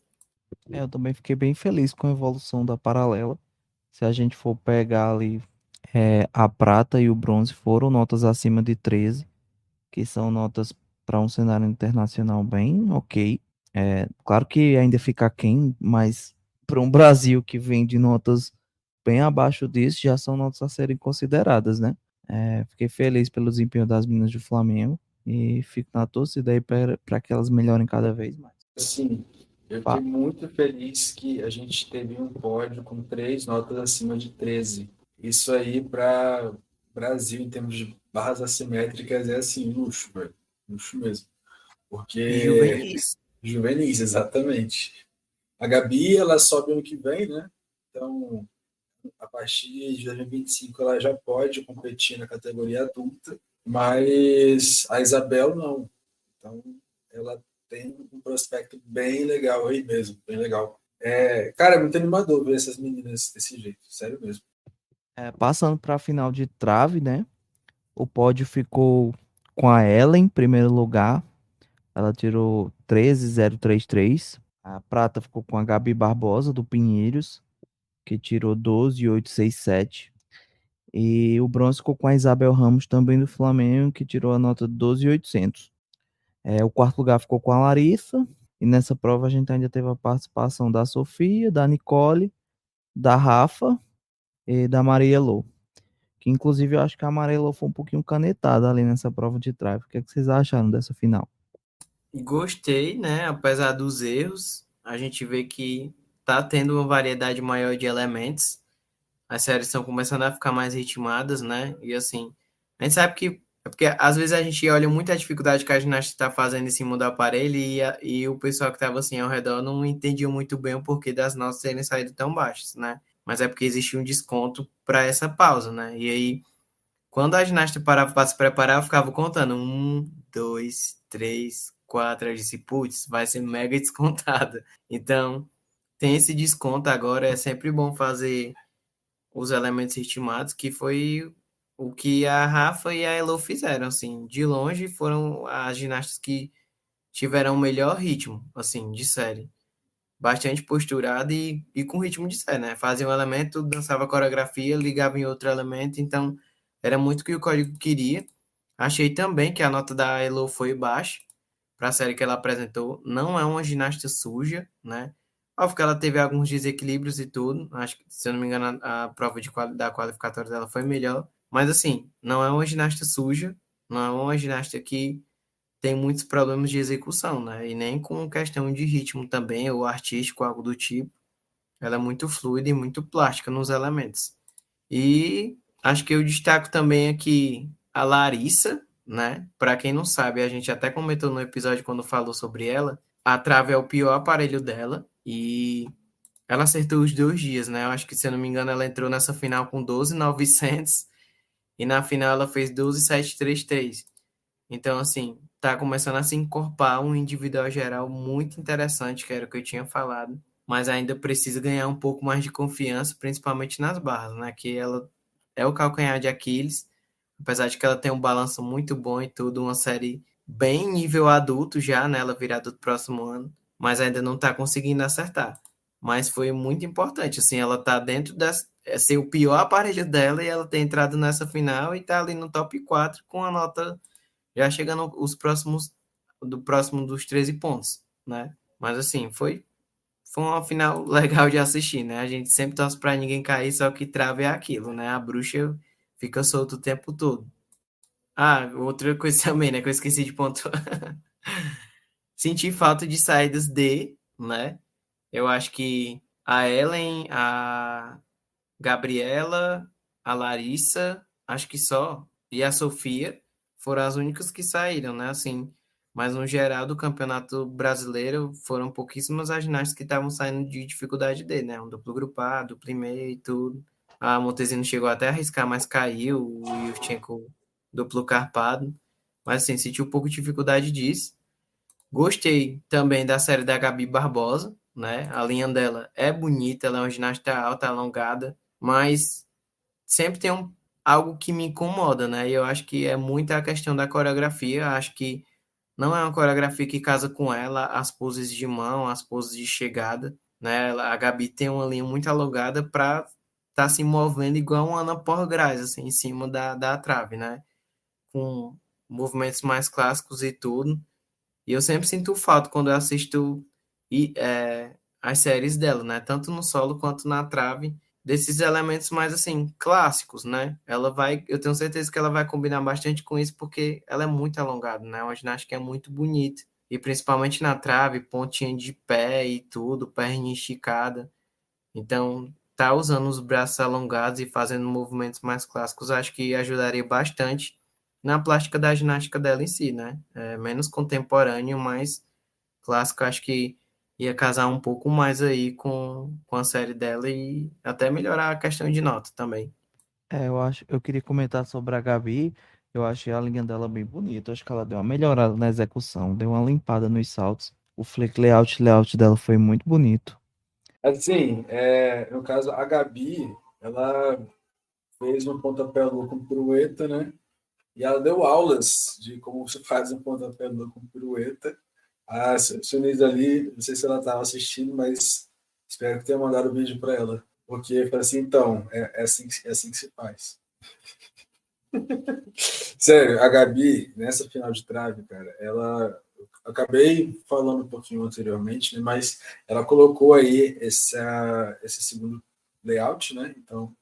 Eu também fiquei bem feliz com a evolução da paralela. Se a gente for pegar ali, a prata e o bronze foram notas acima de 13, que são notas para um cenário internacional bem ok. Claro que ainda fica aquém, mas para um Brasil que vem de notas bem abaixo disso, já são notas a serem consideradas, né? Fiquei feliz pelo desempenho das meninas do Flamengo e fico na torcida aí para que elas melhorem cada vez mais. Sim, eu fiquei Pá, muito feliz que a gente teve um pódio com 3 notas acima de 13. Isso aí para Brasil, em termos de barras assimétricas, é assim, luxo, velho. Luxo mesmo. Porque Juvenis. juvenis, exatamente. A Gabi, ela sobe ano que vem, né? Então, a partir de 2025, ela já pode competir na categoria adulta, mas a Isabel não. Então, ela tem um prospecto bem legal aí mesmo, bem legal. Cara, é muito animador ver essas meninas desse jeito, sério mesmo. passando para a final de trave, né? O pódio ficou com a Ellen em primeiro lugar. Ela tirou 13,033. A prata ficou com a Gabi Barbosa, do Pinheiros, que tirou 12,867. E o bronze ficou com a Isabel Ramos, também do Flamengo, que tirou a nota 12,800. O quarto lugar ficou com a Larissa. E nessa prova a gente ainda teve a participação da Sofia, da Nicole, da Rafa e da Maria Lô. Que inclusive eu acho que a Maria Lô foi um pouquinho canetada ali nessa prova de trave. O que é que vocês acharam dessa final? Gostei, né? Apesar dos erros, a gente vê que tá tendo uma variedade maior de elementos. As séries estão começando a ficar mais ritmadas, né? E assim, a gente sabe que é porque às vezes a gente olha muito a dificuldade que a ginástica está fazendo em cima do aparelho e o pessoal que estava assim ao redor não entendia muito bem o porquê das notas terem saído tão baixas, né? Mas é porque existia um desconto para essa pausa, né? E aí, quando a ginasta parava para se preparar, eu ficava contando 1, 2, 3, 4. Eu disse, putz, vai ser mega descontada. Então, tem esse desconto agora, é sempre bom fazer os elementos ritmados, que foi o que a Rafa e a Elo fizeram, assim, de longe foram as ginastas que tiveram o melhor ritmo, assim, de série. Bastante posturada e com ritmo de série, né? Fazia um elemento, dançava a coreografia, ligava em outro elemento, então era muito o que o código queria. Achei também que a nota da Elo foi baixa para a série que ela apresentou. Não é uma ginasta suja, né? Óbvio que ela teve alguns desequilíbrios e tudo. Acho que, se eu não me engano, a prova da qualificatória dela foi melhor. Mas, assim, não é uma ginasta suja, não é uma ginasta que tem muitos problemas de execução, né? E nem com questão de ritmo também, ou artístico, algo do tipo. Ela é muito fluida e muito plástica nos elementos. E acho que eu destaco também aqui a Larissa, né? Para quem não sabe, a gente até comentou no episódio quando falou sobre ela. A trave é o pior aparelho dela e ela acertou os 2 dias, né? Eu acho que, se eu não me engano, ela entrou nessa final com 12.900 e na final ela fez 12.733. Então, assim, tá começando a se encorpar um individual geral muito interessante, que era o que eu tinha falado, mas ainda precisa ganhar um pouco mais de confiança, principalmente nas barras, né? Que ela é o calcanhar de Aquiles, apesar de que ela tem um balanço muito bom e tudo, uma série bem nível adulto já, né? Ela virá do próximo ano, mas ainda não tá conseguindo acertar. Mas foi muito importante, assim, ela tá dentro das. É ser o pior aparelho dela e ela ter entrado nessa final e tá ali no top 4 com a nota já chegando os próximos do próximo dos 13 pontos, né? Mas assim, foi uma final legal de assistir, né? A gente sempre torce para ninguém cair, só que trave é aquilo, né? A bruxa fica solta o tempo todo. Ah, outra coisa também, né, que eu esqueci de pontuar. Senti falta de saídas né? Eu acho que a Ellen, a Gabriela, a Larissa, acho que só, e a Sofia foram as únicas que saíram, né? Assim, mas no geral do Campeonato Brasileiro foram pouquíssimas as ginastas que estavam saindo de dificuldade D, né? Um duplo grupado, duplo e meio e tudo. A Montesino chegou até a arriscar, mas caiu, o Yurchenko duplo carpado. Mas assim, senti um pouco de dificuldade disso. Gostei também da série da Gabi Barbosa, né? A linha dela é bonita, ela é uma ginasta alta, alongada, mas sempre tem algo que me incomoda, né? E eu acho que é muito a questão da coreografia. Acho que não é uma coreografia que casa com ela, as poses de mão, as poses de chegada, né? A Gabi tem uma linha muito alongada para estar se movendo igual uma Ana Porgraz, assim, em cima da trave, né? Com movimentos mais clássicos e tudo. E eu sempre sinto falta quando eu assisto as séries dela, né? Tanto no solo quanto na trave, desses elementos mais assim, clássicos, né? Eu tenho certeza que ela vai combinar bastante com isso, porque ela é muito alongada, né? Uma ginástica é muito bonita. E principalmente na trave, pontinha de pé e tudo, perna esticada. Então, tá usando os braços alongados e fazendo movimentos mais clássicos, acho que ajudaria bastante na plástica da ginástica dela em si, né? É, menos contemporâneo, mais clássico, acho que ia casar um pouco mais aí com a série dela e até melhorar a questão de nota também. Eu queria comentar sobre a Gabi. Eu achei a linha dela bem bonita. Acho que ela deu uma melhorada na execução, deu uma limpada nos saltos. O flick layout dela foi muito bonito. Assim, no caso, a Gabi, ela fez um pontapé louco com pirueta, né? E ela deu aulas de como se faz um pontapé louco com pirueta. A Sunisa ali, não sei se ela estava assistindo, mas espero que tenha mandado o vídeo para ela. Porque eu falei assim, então, é assim que se faz. Sério, a Gabi, nessa final de trave, cara, ela. Eu acabei falando um pouquinho anteriormente, né, mas ela colocou aí esse segundo layout, né? Então,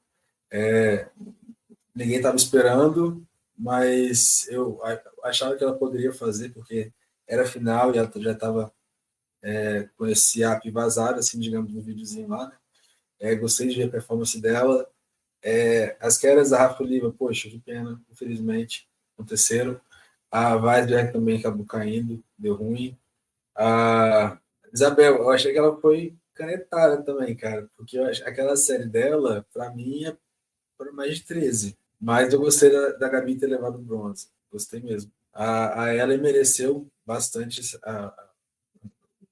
ninguém estava esperando, mas eu achava que ela poderia fazer, porque era final e ela já estava com esse app vazado, assim, digamos, no videozinho lá, né? Gostei de ver a performance dela. As quedas da Rafa Oliva, poxa, que pena, infelizmente, aconteceram. A Weisberg também acabou caindo, deu ruim. A Isabel, eu achei que ela foi canetada também, cara, porque aquela série dela, para mim, é para mais de 13. Mas eu gostei da Gabi ter levado o bronze. Gostei mesmo. A Ellen mereceu bastante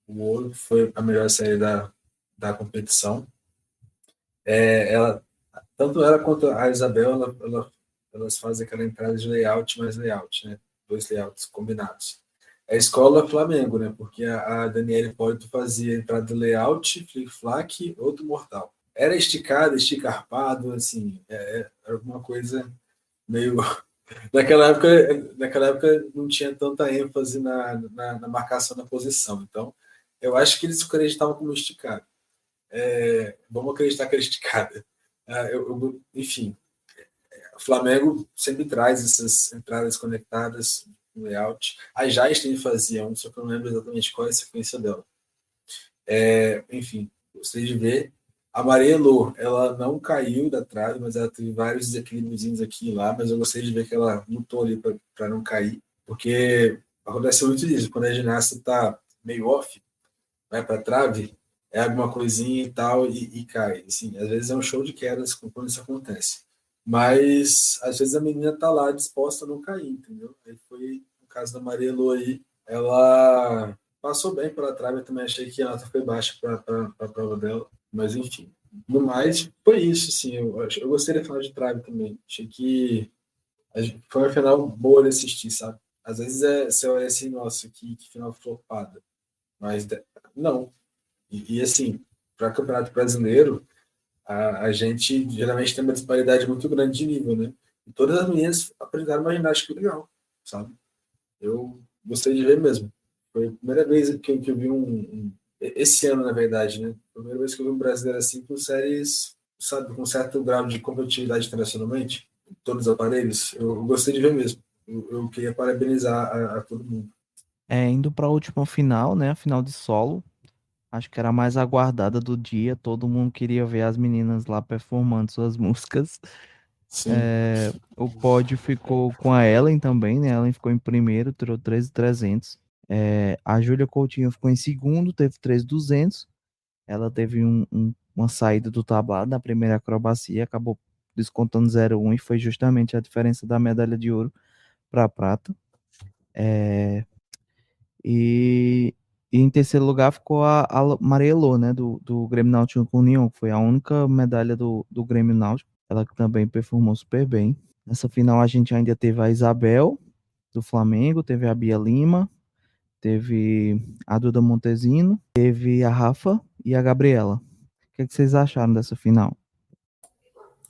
o ouro, foi a melhor série da competição. Ela, tanto ela quanto a Isabel, ela elas fazem aquela entrada de layout mais layout, né? 2 layouts combinados. É a escola Flamengo, né? Porque a Daniela Hipólito fazia entrada de layout, flick-flack, outro mortal. Era esticado, esticarpado, assim, era alguma coisa meio. Naquela época não tinha tanta ênfase na marcação da posição. Então, eu acho que eles acreditavam como esticado. Vamos acreditar que era esticada. Enfim, o Flamengo sempre traz essas entradas conectadas no layout. A Jaisten fazia um, só que eu não lembro exatamente qual é a sequência dela. Enfim, gostei de ver. A Maria Elô, ela não caiu da trave, mas ela teve vários desequilíbrios aqui e lá, mas eu gostei de ver que ela lutou ali para não cair, porque acontece muito isso, quando a ginasta está meio off, vai para a trave, é alguma coisinha e tal, e cai. Assim, às vezes é um show de quedas quando isso acontece. Mas, às vezes, a menina tá lá disposta a não cair, entendeu? Aí foi, no caso da Maria Elô aí, ela passou bem pela trave, eu também achei que a nota foi baixa para a prova dela. Mas, enfim. No mais, foi isso, assim. Eu gostei da final de trave também. Achei que foi uma final boa de assistir, sabe? Às vezes você olha assim, nossa, que final flopada. Mas, não. Assim, para o Campeonato Brasileiro, a gente geralmente tem uma disparidade muito grande de nível, né? E todas as meninas apresentaram uma ginástica legal, sabe? Eu gostei de ver mesmo. Foi a primeira vez que eu vi esse ano, na verdade, né? Foi a primeira vez que eu vi um brasileiro assim com séries, sabe, com certo grau de competitividade internacionalmente, todos os aparelhos. Eu gostei de ver mesmo. Eu queria parabenizar a todo mundo. Indo para a última final, né? A final de solo. Acho que era a mais aguardada do dia. Todo mundo queria ver as meninas lá performando suas músicas. Sim. O pódio ficou com a Ellen também, né? Ellen ficou em primeiro, tirou 13.300. A Júlia Coutinho ficou em segundo, teve 13.200. Ela teve uma saída do tablado na primeira acrobacia, acabou descontando 0,1 e foi justamente a diferença da medalha de ouro para prata. E, e em terceiro lugar ficou a Maria Elô, né, do Grêmio Náutico União, que foi a única medalha do Grêmio Náutico. Ela que também performou super bem. Nessa final a gente ainda teve a Isabel, do Flamengo, teve a Bia Lima, teve a Duda Montezino, teve a Rafa e a Gabriela. O que é que vocês acharam dessa final?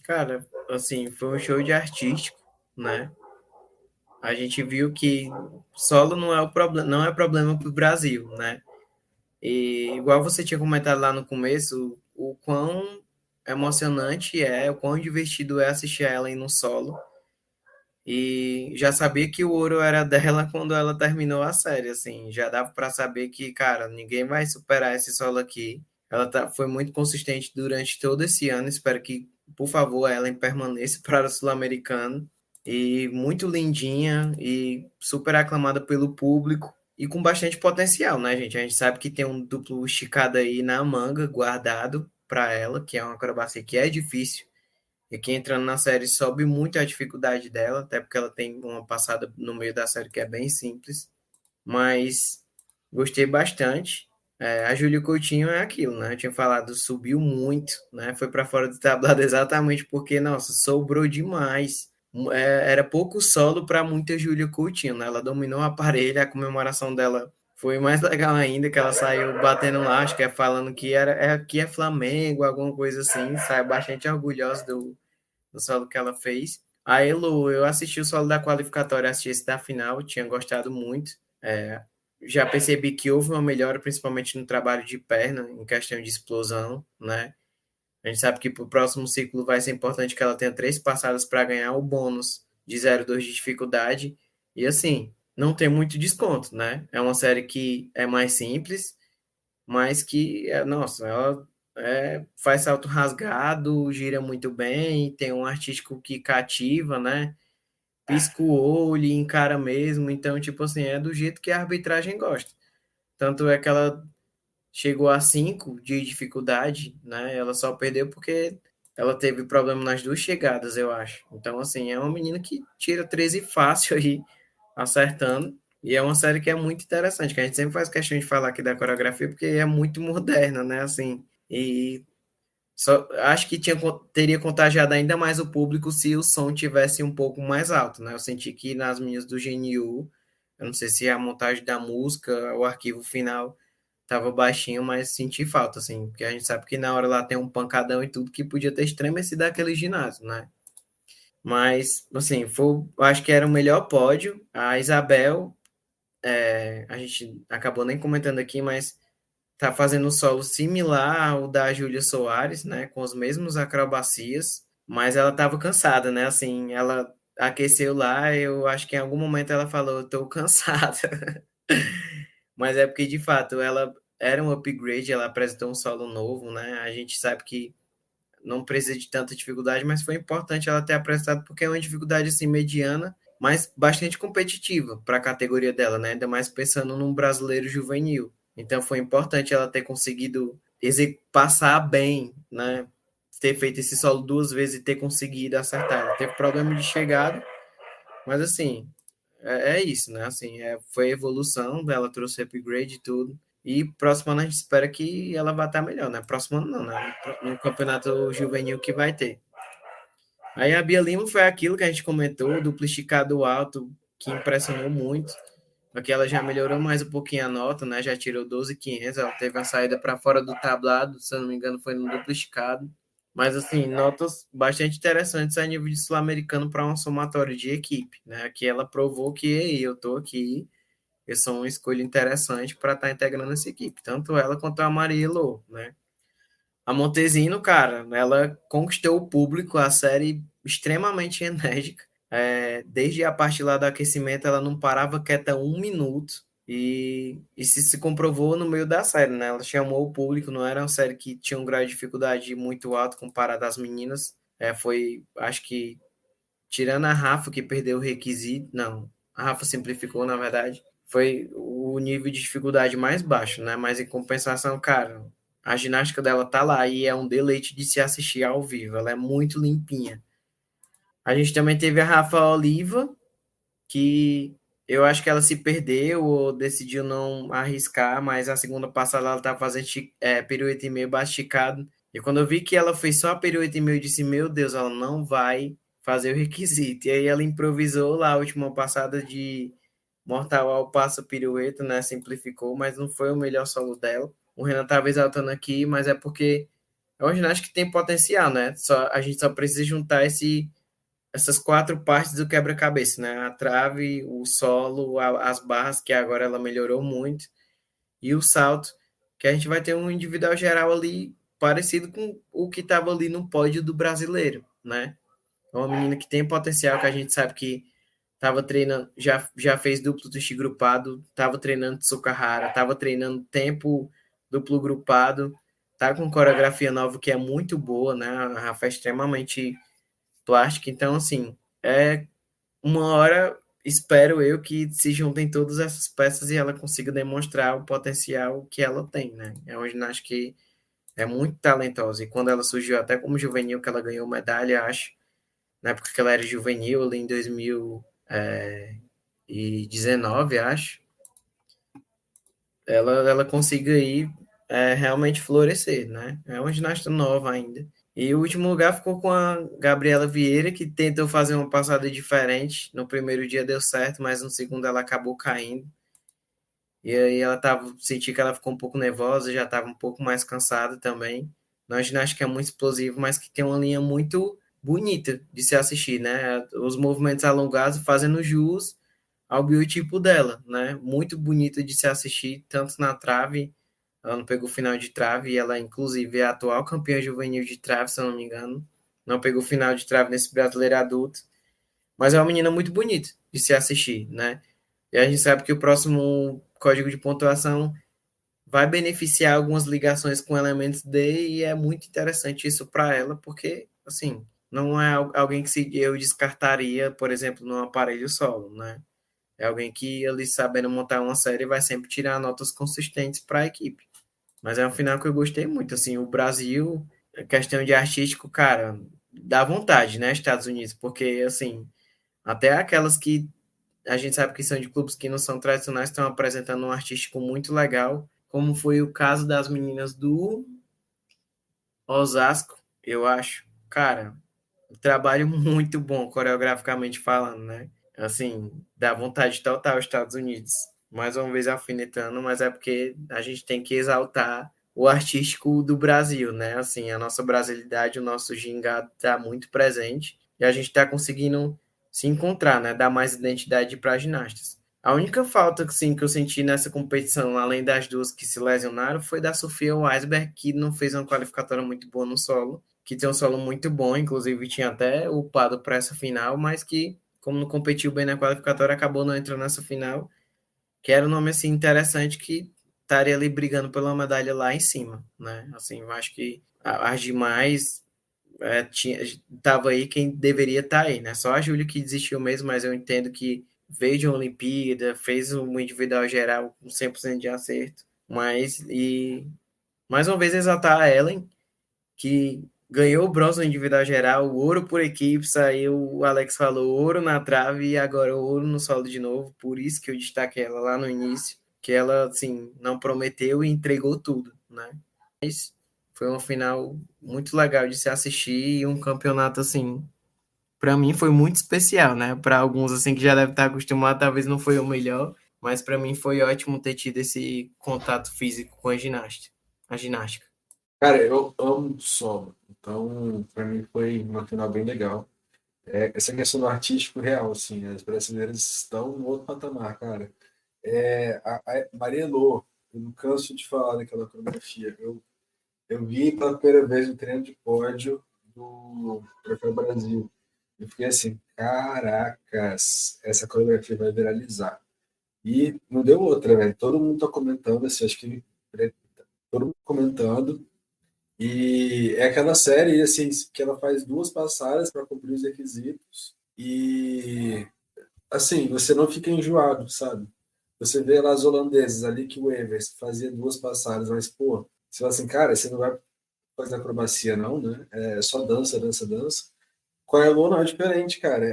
Cara, assim, foi um show de artístico, né? A gente viu que solo não é o problema, não é problema para o Brasil, né? E igual você tinha comentado lá no começo, o quão emocionante o quão divertido é assistir ela em no solo. E já sabia que o ouro era dela quando ela terminou a série, assim, já dava para saber que, cara, ninguém vai superar esse solo aqui. Foi muito consistente durante todo esse ano, espero que, por favor, ela permaneça para o Sul-Americano. E muito lindinha e super aclamada pelo público e com bastante potencial, né, gente? A gente sabe que tem um duplo esticado aí na manga, guardado para ela, que é uma acrobacia que é difícil. E que entrando na série sobe muito a dificuldade dela, até porque ela tem uma passada no meio da série que é bem simples. Mas gostei bastante. A Júlia Coutinho é aquilo, né? Eu tinha falado, subiu muito, né? Foi para fora do tablado exatamente porque, nossa, sobrou demais. Era pouco solo para muita Júlia Coutinho, né? Ela dominou o aparelho, a comemoração dela foi mais legal ainda, que ela saiu batendo lá, acho que falando que é Flamengo, alguma coisa assim, saiu bastante orgulhosa do solo que ela fez. A Elo, eu assisti o solo da qualificatória, assisti esse da final, tinha gostado muito. Já percebi que houve uma melhora, principalmente no trabalho de perna, em questão de explosão, né? A gente sabe que para o próximo ciclo vai ser importante que ela tenha 3 passadas para ganhar o bônus de 0,2 de dificuldade. E assim, não tem muito desconto, né? É uma série que é mais simples, mas que, nossa, ela faz salto rasgado, gira muito bem, tem um artístico que cativa, né? Pisca o olho, encara mesmo. Então, tipo assim, é do jeito que a arbitragem gosta. Tanto é que ela chegou a 5 de dificuldade, né? Ela só perdeu porque ela teve problema nas 2 chegadas, eu acho. Então, assim, é uma menina que tira 13 fácil aí, acertando. E é uma série que é muito interessante, que a gente sempre faz questão de falar aqui da coreografia, porque é muito moderna, né? Assim, e Só acho que teria contagiado ainda mais o público se o som tivesse um pouco mais alto, né? Eu senti que nas minhas do GNU, eu não sei se a montagem da música, o arquivo final tava baixinho, mas senti falta, assim, porque a gente sabe que na hora lá tem um pancadão e tudo que podia ter estremecido aquele ginásio, né? Mas, assim, eu acho que era o melhor pódio. A Isabel, a gente acabou nem comentando aqui, mas tá fazendo um solo similar ao da Júlia Soares, né? Com as mesmas acrobacias, mas ela tava cansada, né? Assim, ela aqueceu lá, eu acho que em algum momento ela falou, eu tô cansada. Mas é porque, de fato, ela era um upgrade, ela apresentou um solo novo, né? A gente sabe que não precisa de tanta dificuldade, mas foi importante ela ter apresentado porque é uma dificuldade assim mediana, mas bastante competitiva para a categoria dela, né? Ainda mais pensando num brasileiro juvenil. Então foi importante ela ter conseguido passar bem, né? Ter feito esse solo 2 vezes e ter conseguido acertar. Ela teve problema de chegada, mas assim, é isso, né? Assim, foi evolução, ela trouxe upgrade e tudo. E próximo ano a gente espera que ela vá estar melhor, né? Próximo ano não, né? No campeonato juvenil que vai ter. Aí a Bia Lima foi aquilo que a gente comentou, duplo esticado alto, que impressionou muito. Aqui ela já melhorou mais um pouquinho a nota, né? Já tirou 12.500, ela teve uma saída para fora do tablado, se eu não me engano foi no duplo esticado. Mas, assim, notas bastante interessantes a nível de sul-americano para uma somatória de equipe, né? Que ela provou que eu tô aqui, eu sou uma escolha interessante para estar integrando essa equipe, tanto ela quanto a Maria Lô, né? A Montesino, cara, ela conquistou o público, a série extremamente enérgica. Desde a parte lá do aquecimento, ela não parava quieta 1 minuto. E se comprovou no meio da série, né? Ela chamou o público, não era uma série que tinha um grau de dificuldade muito alto comparado às meninas. Acho que, tirando a Rafa, que perdeu o requisito, não, a Rafa simplificou, na verdade, foi o nível de dificuldade mais baixo, né? Mas em compensação, cara, a ginástica dela tá lá e é um deleite de se assistir ao vivo. Ela é muito limpinha. A gente também teve a Rafa Oliva, que eu acho que ela se perdeu ou decidiu não arriscar, mas a segunda passada ela tá fazendo pirueta e meio basticado. E quando eu vi que ela fez só a pirueta e meio, eu disse, meu Deus, ela não vai fazer o requisito. E aí ela improvisou lá a última passada de mortal ao passo pirueta, né? Simplificou, mas não foi o melhor solo dela. O Renan tava exaltando aqui, mas é porque é uma ginástica que tem potencial, né? A gente só precisa juntar essas 4 partes do quebra-cabeça, né? A trave, o solo, as barras, que agora ela melhorou muito, e o salto, que a gente vai ter um individual geral ali parecido com o que estava ali no pódio do brasileiro, né? É uma menina que tem potencial, que a gente sabe que estava treinando, já fez duplo twist grupado, estava treinando Tsukahara, estava treinando tempo duplo grupado, tá com coreografia nova que é muito boa, né? A Rafa é extremamente plástica, então assim, uma hora espero eu que se juntem todas essas peças e ela consiga demonstrar o potencial que ela tem, né? É uma ginástica que é muito talentosa e quando ela surgiu até como juvenil que ela ganhou medalha, acho, na época que ela era juvenil, ali em 2019, acho, ela consiga aí realmente florescer, né? É uma ginasta nova ainda. E o último lugar ficou com a Gabriela Vieira, que tentou fazer uma passada diferente. No primeiro dia deu certo, mas no segundo ela acabou caindo. E aí senti que ela ficou um pouco nervosa, já estava um pouco mais cansada também. Não é uma ginástica muito explosiva, mas que tem uma linha muito bonita de se assistir, né? Os movimentos alongados fazendo jus ao biotipo dela, né? Muito bonita de se assistir, tanto na trave, ela não pegou final de trave, e ela, inclusive, é a atual campeã juvenil de trave, se eu não me engano. Não pegou final de trave nesse brasileiro adulto, mas é uma menina muito bonita de se assistir, né? E a gente sabe que o próximo código de pontuação vai beneficiar algumas ligações com elementos D, e é muito interessante isso para ela, porque, assim, não é alguém que eu descartaria, por exemplo, num aparelho solo, né? É alguém que, ali, sabendo montar uma série, vai sempre tirar notas consistentes para a equipe. Mas é um final que eu gostei muito, assim, o Brasil, questão de artístico, cara, dá vontade, né, Estados Unidos, porque, assim, até aquelas que a gente sabe que são de clubes que não são tradicionais estão apresentando um artístico muito legal, como foi o caso das meninas Osasco, eu acho, cara, um trabalho muito bom, coreograficamente falando, né? Assim, dá vontade total os Estados Unidos. Mais uma vez alfinetando, mas é porque a gente tem que exaltar o artístico do Brasil, né? Assim, a nossa brasilidade, o nosso gingado está muito presente e a gente está conseguindo se encontrar, né? Dar mais identidade para ginastas. A única falta sim, que eu senti nessa competição, além das duas que se lesionaram, foi da Sofia Weisberg, que não fez uma qualificatória muito boa no solo, que tem um solo muito bom, inclusive tinha até upado para essa final, mas que, como não competiu bem na qualificatória, acabou não entrando nessa final, que era um nome assim interessante que estaria ali brigando pela medalha lá em cima, né? Assim, eu acho que as demais tava aí quem deveria estar aí, né? Só a Júlia que desistiu mesmo, mas eu entendo que veio de uma Olimpíada, fez um individual geral com 100% de acerto, mas e mais uma vez exaltar a Ellen, que ganhou o bronze no individual geral, o ouro por equipe, saiu, o Alex falou, ouro na trave e agora o ouro no solo de novo, por isso que eu destaquei ela lá no início, que ela, assim, não prometeu e entregou tudo, né? Mas foi uma final muito legal de se assistir e um campeonato, assim, para mim foi muito especial, né? Para alguns, assim, que já devem estar acostumados, talvez não foi o melhor, mas para mim foi ótimo ter tido esse contato físico com a ginástica. Cara, eu amo solo, então para mim foi uma final bem legal. Essa questão do artístico real, assim, as brasileiras estão no outro patamar, cara. A Maria Elô, eu não canso de falar daquela coreografia. Eu vi pela primeira vez o treino de pódio do Troféu Brasil. Eu fiquei assim, caracas, essa coreografia vai viralizar. E não deu outra, velho. Todo mundo tá comentando, assim, acho que todo mundo comentando. E é aquela série, assim, que ela faz duas passadas para cumprir os requisitos. E, assim, você não fica enjoado, sabe? Você vê lá as holandesas ali que o Evers fazia duas passadas, mas, pô, você fala assim, cara, você não vai fazer acrobacia, não, né? É só dança, dança, dança. Com a Elo não é diferente, cara.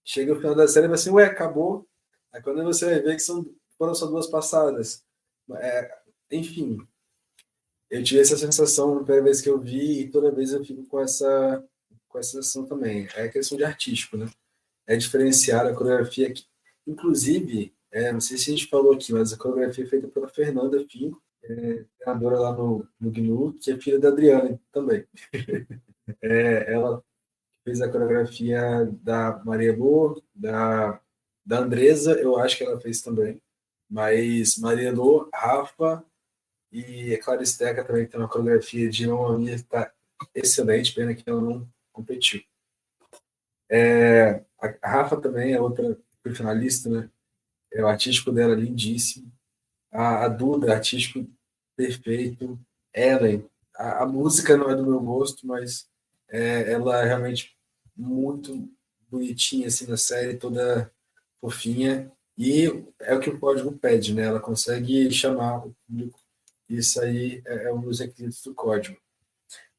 Chega no final da série e vai assim, ué, acabou. Aí quando você vai ver que foram só duas passadas. Enfim, eu tive essa sensação na primeira vez que eu vi e toda vez eu fico com essa sensação também. É questão de artístico, né? É diferenciar a coreografia. Inclusive, não sei se a gente falou aqui, mas a coreografia é feita pela Fernanda Finco, treinadora lá no GNU, que é filha da Adriana também. Ela fez a coreografia da Maria Lô, da Andresa, eu acho que ela fez também. Mas Maria Lô, Rafa e a Claristeca também tem uma coreografia de Mamma Mia que está excelente, pena que ela não competiu. A Rafa também é outra finalista, né? O artístico dela é lindíssimo. A Duda, artístico perfeito. Ellen, a música não é do meu gosto, mas ela é realmente muito bonitinha assim na série, toda fofinha. E é o que o código pede, né? Ela consegue chamar o público. Isso aí é um dos requisitos do código.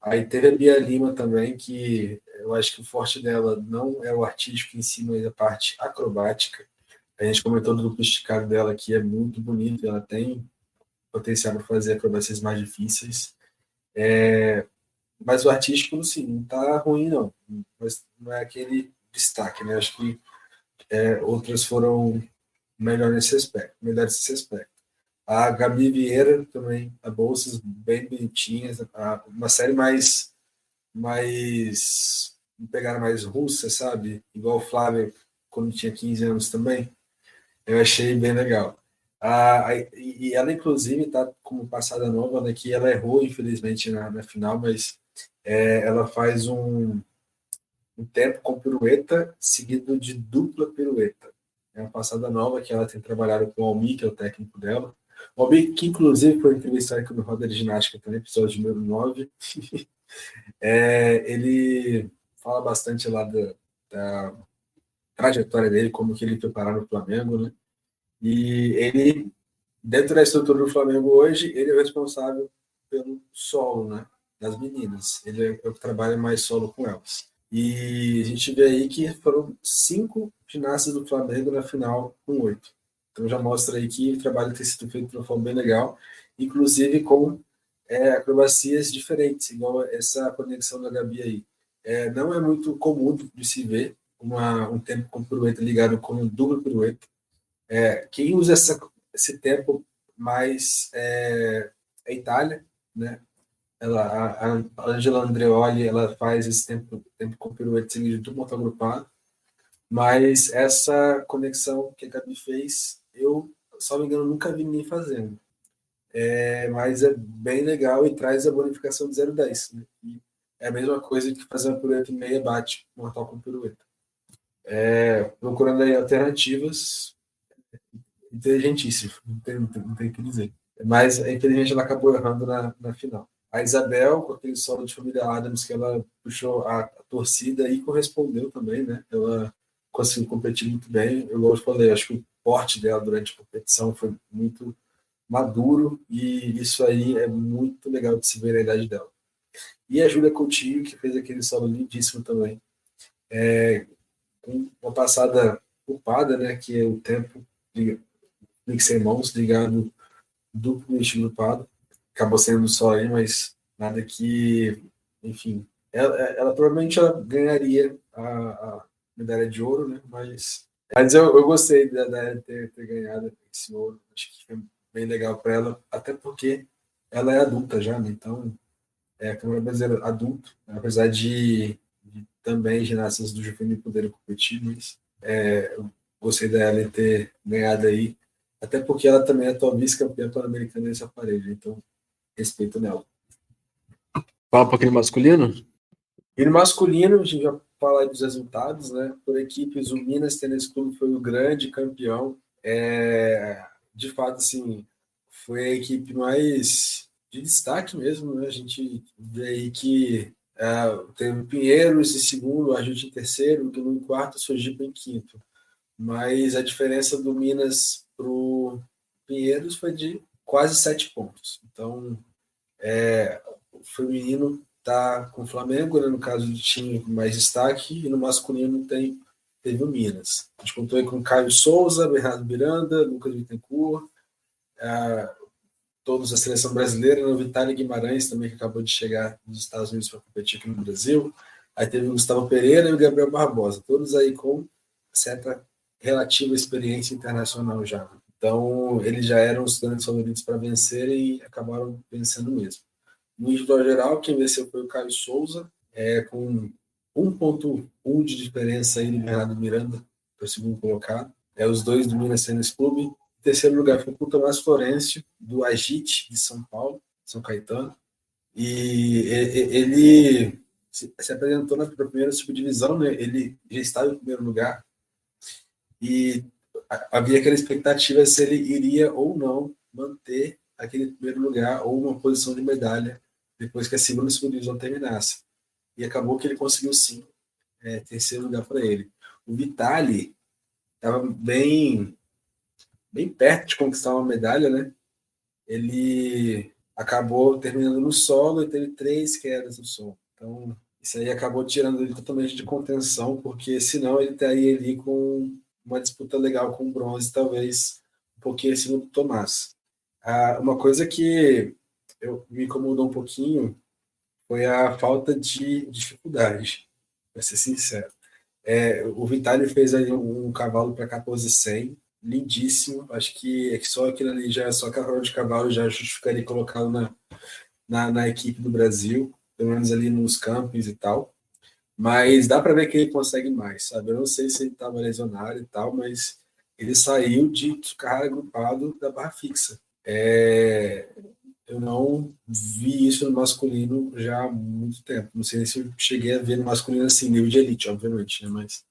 Aí teve a Bia Lima também, que eu acho que o forte dela não é o artístico em si, mas a parte acrobática. A gente comentou do duplo esticado dela, que é muito bonito, ela tem potencial para fazer acrobacias mais difíceis. Mas o artístico, sim, não tá ruim, não. Mas não é aquele destaque, né? Acho que outras foram melhores nesse aspecto. A Gabi Vieira também, a bolsas bem bonitinhas, uma série mais pegaram mais russa, sabe? Igual o Flávio quando tinha 15 anos também. Eu achei bem legal. E ela, inclusive, tá como passada nova, né? Que ela errou, infelizmente, na final, mas ela faz um tempo com pirueta seguido de dupla pirueta. É uma passada nova que ela tem trabalhado com o Almi, que é o técnico dela. O Almi, que inclusive foi entrevistado aqui no Roda de Ginástica também, episódio número 9. Ele fala bastante lá da trajetória dele, como que ele foi parar no Flamengo, né? E ele, dentro da estrutura do Flamengo hoje, ele é o responsável pelo solo, né? Das meninas. Ele é o que trabalha mais solo com elas. E a gente vê aí que foram 5 ginastas do Flamengo na final com 8. Então já mostra aí que o trabalho tem sido feito de uma forma bem legal, inclusive com acrobacias diferentes, igual essa conexão da Gabi aí. Não é muito comum de se ver um tempo com pirueta ligado com um duplo pirueta. Quem usa esse tempo mais é a Itália, né? A Angela Andreoli, ela faz esse tempo com pirueta seguido do monta agrupado, mas essa conexão que a Gabi fez, eu, só me engano, nunca vi ninguém fazendo. Mas é bem legal e traz a bonificação de 0,10, né? E é a mesma coisa que fazer uma pirueta em meia bate, mortal com pirueta. Procurando aí alternativas, inteligentíssimo, não tem o que dizer. Mas, infelizmente, ela acabou errando na final. A Isabel, com aquele solo de família Adams, que ela puxou a torcida e correspondeu também, né? Ela conseguiu competir muito bem. Eu falei, acho que o porte dela durante a competição foi muito maduro, e isso aí é muito legal de se ver na idade dela. E a Júlia Coutinho, que fez aquele solo lindíssimo também. Com uma passada ocupada, né? Que é o tempo de mixer mãos ligado duplamente grupado. Acabou sendo só aí, mas nada que, enfim, ela provavelmente ganharia a medalha de ouro, né? Mas eu gostei dela ter ganhado esse ouro. Acho que foi bem legal para ela, até porque ela é adulta já, né? Então a câmera brasileira adulto, apesar de também ginastas do juvenil poderem competir, mas eu gostei dela ter ganhado aí, até porque ela também é atual vice-campeã pan-americana nesse aparelho, então respeito nela. Fala um pouquinho masculino? E no masculino, a gente vai falar dos resultados, né? Por equipes, o Minas Tênis Clube foi o grande campeão. De fato, assim, foi a equipe mais de destaque mesmo, né? A gente vê aí que teve Pinheiros em segundo, a gente em terceiro, Gnu em quarto, Sojipa em quinto. Mas a diferença do Minas para o Pinheiros foi de quase 7 pontos. Então, o feminino está com o Flamengo, né, no caso do time com mais destaque, e no masculino teve o Minas. A gente contou aí com Caio Souza, Bernardo Miranda, Lucas Bittencourt, todos da seleção brasileira, o Vitória Guimarães também, que acabou de chegar nos Estados Unidos para competir aqui no Brasil. Aí teve o Gustavo Pereira e o Gabriel Barbosa, todos aí com certa relativa experiência internacional já. Então, eles já eram os grandes favoritos para vencer e acabaram vencendo mesmo. No individual geral, quem venceu foi o Caio Souza, com 1,1 de diferença aí do Bernardo Miranda, para o segundo colocado. Os dois do Minas Tênis Clube. Em terceiro lugar foi o Tomás Florencio, do Agite, de São Paulo, São Caetano. E ele se apresentou na primeira subdivisão, né? Ele já estava em primeiro lugar. E havia aquela expectativa se ele iria ou não manter aquele primeiro lugar ou uma posição de medalha depois que a segunda subdivisão terminasse. E acabou que ele conseguiu sim terceiro lugar para ele. O Vitali estava bem perto de conquistar uma medalha, né? Ele acabou terminando no solo e teve 3 quedas no solo. Então, isso aí acabou tirando ele totalmente de contenção, porque senão ele estaria ali com uma disputa legal com o bronze, talvez um pouquinho acima do Tomás. Uma coisa que me incomodou um pouquinho foi a falta de dificuldade, para ser sincero. O Vitali fez aí um cavalo para 14,100, lindíssimo. Acho que só aquilo ali, só cavalo de cavalo já justificaria colocá-lo na equipe do Brasil, pelo menos ali nos campings e tal. Mas dá para ver que ele consegue mais, sabe? Eu não sei se ele estava lesionado e tal, mas ele saiu de carro agrupado da barra fixa. Eu não vi isso no masculino já há muito tempo. Não sei se eu cheguei a ver no masculino assim, nível de elite, obviamente, né? Mas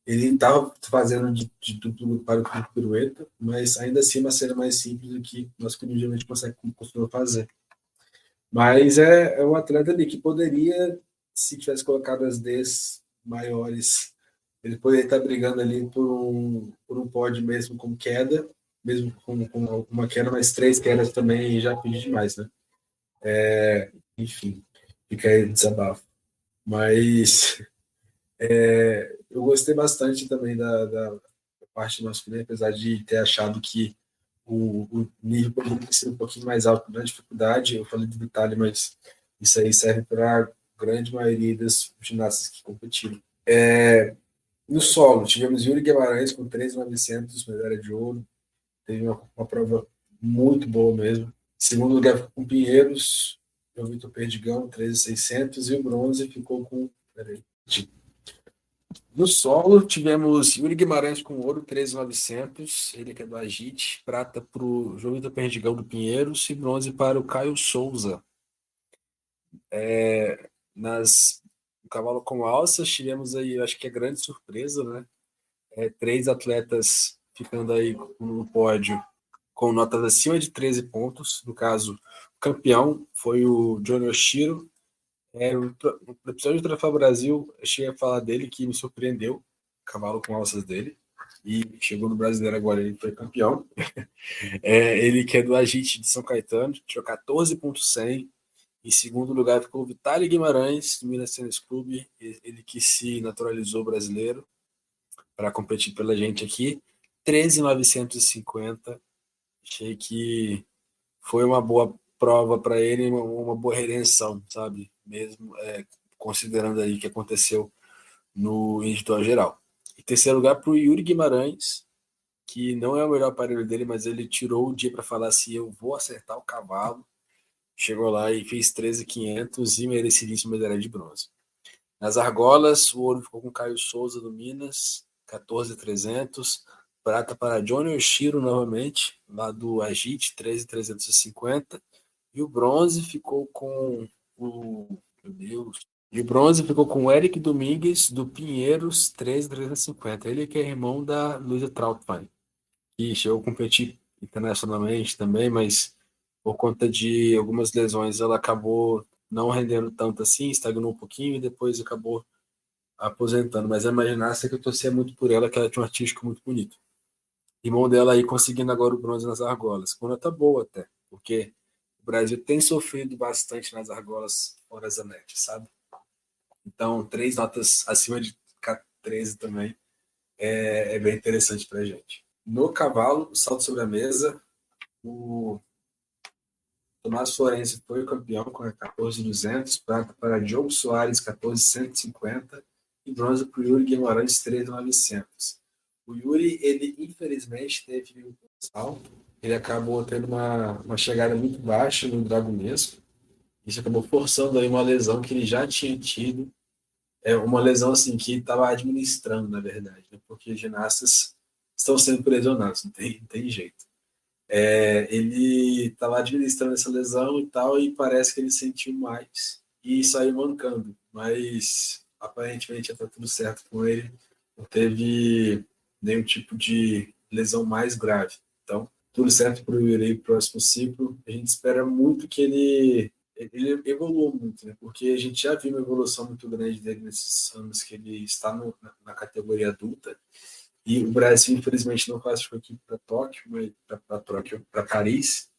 ele estava fazendo de duplo para o pirueta, mas ainda assim uma cena mais simples do que o masculino geralmente costuma fazer. Mas é um atleta ali que poderia, se tivesse colocado as Ds maiores, ele poderia estar brigando ali por um pódio mesmo com queda, mesmo com uma queda, mas 3 quedas também já pedi demais, né? Enfim, fica aí o desabafo. Mas eu gostei bastante também da parte masculina, apesar de ter achado que o nível poderia ser um pouquinho mais alto na dificuldade. Eu falei de detalhe, mas isso aí serve para a grande maioria das ginastas que competiram. No solo, tivemos Yuri Guimarães com 3.900, medalha de ouro. Teve uma prova muito boa mesmo. Em segundo lugar ficou com Pinheiros, o Vitor Perdigão, 13.600, e o bronze ficou com... Peraí. No solo, tivemos Yuri Guimarães com ouro, 13.900, ele que é do Agite, prata para o João Vitor Perdigão do Pinheiros e bronze para o Caio Souza. No cavalo com alças, tivemos aí, acho que é grande surpresa, né? 3 atletas ficando aí no pódio com notas acima de 13 pontos. No caso, o campeão foi o Johnny Oshiro. No episódio do Troféu Brasil, eu cheguei a falar dele, que me surpreendeu, o cavalo com alças dele, e chegou no Brasileiro agora, ele foi campeão. Ele que é do Agite de São Caetano, tirou 14.100. Em segundo lugar ficou o Vitaly Guimarães, do Minas Tênis Clube, ele que se naturalizou brasileiro para competir pela gente aqui, 13.950. Achei que foi uma boa prova para ele, uma boa redenção, sabe? Mesmo considerando aí o que aconteceu no individual geral. Em terceiro lugar, para o Yuri Guimarães, que não é o melhor aparelho dele, mas ele tirou o dia para falar assim: eu vou acertar o cavalo. Chegou lá e fez 13.500 e merecidíssima medalha de bronze. Nas argolas, o ouro ficou com Caio Souza do Minas, 14.300. Prata para Johnny Oshiro novamente, lá do Agite, 13.350. E o bronze ficou com o... Meu Deus. E o bronze ficou com o Eric Domingues, do Pinheiros, 13.350. Ele que é irmão da Luísa Trautmann, que chegou a competir internacionalmente também, mas por conta de algumas lesões ela acabou não rendendo tanto assim, estagnou um pouquinho e depois acabou aposentando. Mas a ginasta que eu torcia muito por ela, que ela tinha um artístico muito bonito. Irmão dela aí conseguindo agora o bronze nas argolas, com nota boa até, porque o Brasil tem sofrido bastante nas argolas fora da net, sabe? Então, 3 notas acima de 13 também é bem interessante pra gente. No cavalo, salto sobre a mesa, o Tomás Florenzi foi o campeão com 14.200, prata para Diogo Soares, 14.150 e bronze para o Yuri Guimarães, 13.900. O Yuri, ele infelizmente teve um salto, ele acabou tendo uma chegada muito baixa no dragonesco, isso acabou forçando aí uma lesão que ele já tinha tido, uma lesão assim que estava administrando, na verdade, né? Porque ginastas estão sendo lesionados, não tem jeito. Ele estava administrando essa lesão e tal, e parece que ele sentiu mais e saiu mancando, mas aparentemente está tudo certo com ele, não teve nenhum tipo de lesão mais grave. Então, tudo certo para o Yuri próximo ciclo. A gente espera muito que ele evolua muito, né? Porque a gente já viu uma evolução muito grande dele nesses anos que ele está na categoria adulta. E o Brasil, infelizmente, não classificou aqui para Tóquio, para Paris.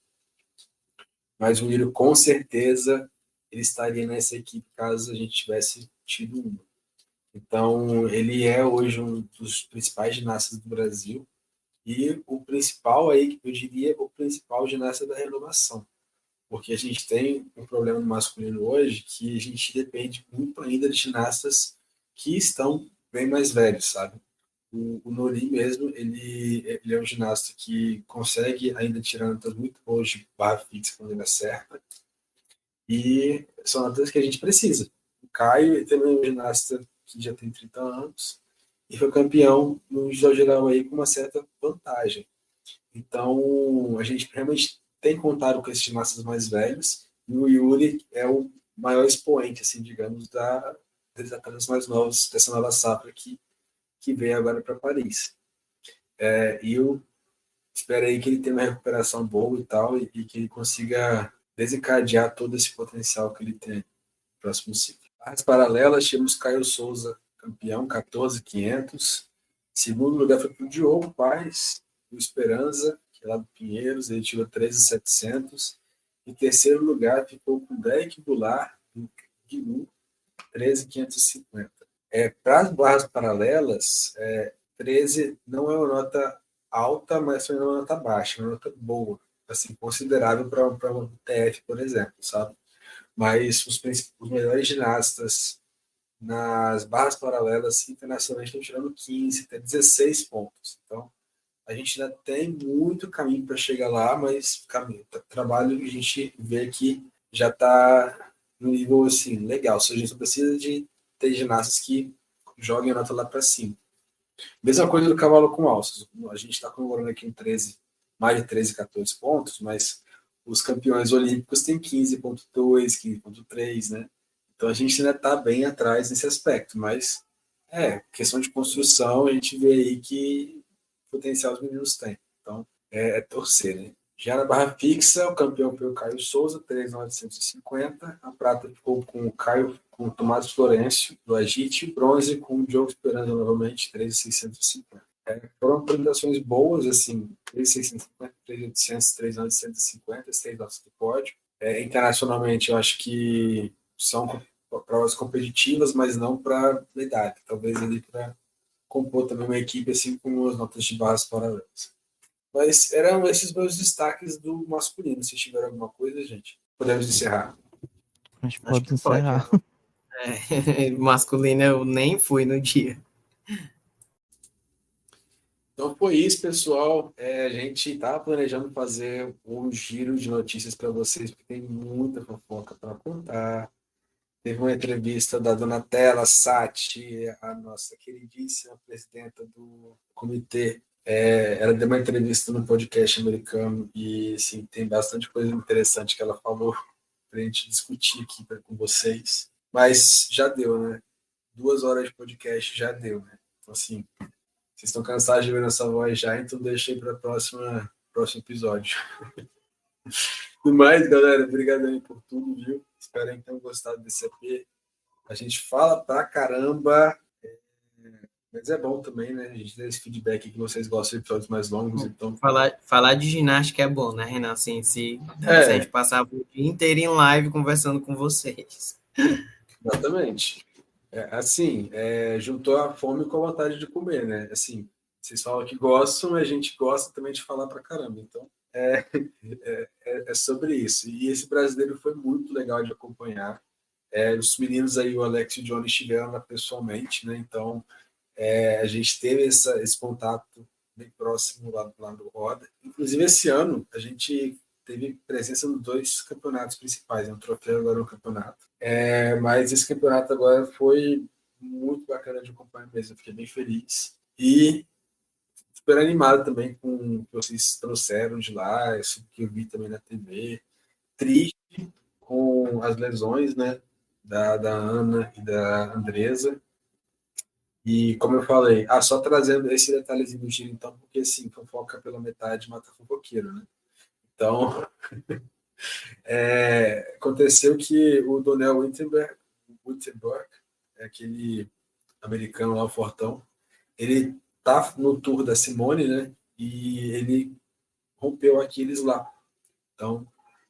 Mas o Yuri, com certeza, ele estaria nessa equipe caso a gente tivesse tido uma. Então, ele é hoje um dos principais ginastas do Brasil e o principal aí, eu diria, o principal ginasta da renovação. Porque a gente tem um problema no masculino hoje que a gente depende muito ainda de ginastas que estão bem mais velhos, sabe? O Nori mesmo, ele é um ginasta que consegue ainda tirar notas muito boas de barra fixa quando ele acerta. E são notas que a gente precisa. O Caio também é um ginasta que já tem 30 anos e foi campeão no geral geral aí com uma certa vantagem. Então, a gente realmente tem contado com esses ginastas mais velhos e o Yuri é o maior expoente, assim, digamos, dos atletas mais novos dessa nova safra que veio agora para Paris. E eu espero aí que ele tenha uma recuperação boa e tal, e que ele consiga desencadear todo esse potencial que ele tem no próximo ciclo. As paralelas, temos Caio Souza, campeão, 14.500. Segundo lugar foi para o Diogo Paz, do Esperança, que é lá do Pinheiros, ele tirou 13.700. Em terceiro lugar ficou com o Derek Goulart, do Guilu, 13.550. Para as barras paralelas, 13 não é uma nota alta, mas foi uma nota baixa, uma nota boa, assim, considerável para um TF, por exemplo, sabe? Mas os melhores ginastas nas barras paralelas internacionalmente estão tirando 15, até 16 pontos. Então, a gente ainda tem muito caminho para chegar lá, mas trabalho a gente vê que já está no nível assim, legal. Ou seja, a gente só precisa de ter ginastas que joguem a nota lá para cima. Mesma coisa do cavalo com alças. A gente está comemorando aqui em 13, mais de 13, 14 pontos, mas os campeões olímpicos têm 15,2, 15,3, né? Então a gente ainda está bem atrás nesse aspecto, mas questão de construção, a gente vê aí que potencial os meninos têm. Então é torcer, né? Já na barra fixa, o campeão foi o Caio Souza, 3.950. A prata ficou com o Tomás Florencio, do Agite. O bronze com o Diogo Esperança, novamente, 3.650. Foram apresentações boas, assim, 3.650, 3.800, 3.950, as 3 notas do pódio. Internacionalmente, eu acho que são provas competitivas, mas não para medalha. Talvez ali para compor também uma equipe assim com as notas de barras paralelas. Mas eram esses meus destaques do masculino. Se tiver alguma coisa, gente, podemos encerrar. A gente pode encerrar. Masculino eu nem fui no dia. Então foi isso, pessoal. A gente estava planejando fazer um giro de notícias para vocês, porque tem muita fofoca para contar. Teve uma entrevista da Donatella Satti, a nossa queridíssima presidenta do comitê. Ela deu uma entrevista no podcast americano e assim, tem bastante coisa interessante que ela falou para a gente discutir aqui com vocês. Mas já deu, né? 2 horas de podcast já deu, né? Então, assim, vocês estão cansados de ver nossa voz já, então deixei para o próximo episódio. No mais, galera, obrigado aí por tudo, viu? Espero que tenham gostado desse EP. A gente fala pra caramba, mas é bom também, né? A gente ter esse feedback que vocês gostam de episódios mais longos, então... Falar de ginástica é bom, né, Renan? Assim, se a gente passava o dia inteiro em live conversando com vocês. Exatamente. Juntou a fome com a vontade de comer, né? Assim, vocês falam que gostam, a gente gosta também de falar pra caramba. Então, é sobre isso. E esse brasileiro foi muito legal de acompanhar. Os meninos aí, o Alex e o Johnny, estiveram lá pessoalmente, né? Então, a gente teve esse contato bem próximo lá do Roda. Inclusive, esse ano, a gente teve presença nos 2 campeonatos principais, um troféu agora no campeonato. Mas esse campeonato agora foi muito bacana de acompanhar mesmo, eu fiquei bem feliz. E super animado também com o que vocês trouxeram de lá, isso que eu vi também na TV. Triste com as lesões, né, da Ana e da Andresa. E como eu falei, só trazendo esse detalhezinho do giro, então, porque assim, fofoca pela metade mata fofoqueiro, né? Então, aconteceu que o Donnell Wittenberg, aquele americano lá, o fortão, ele tá no tour da Simone, né? E ele rompeu o Aquiles lá. Então,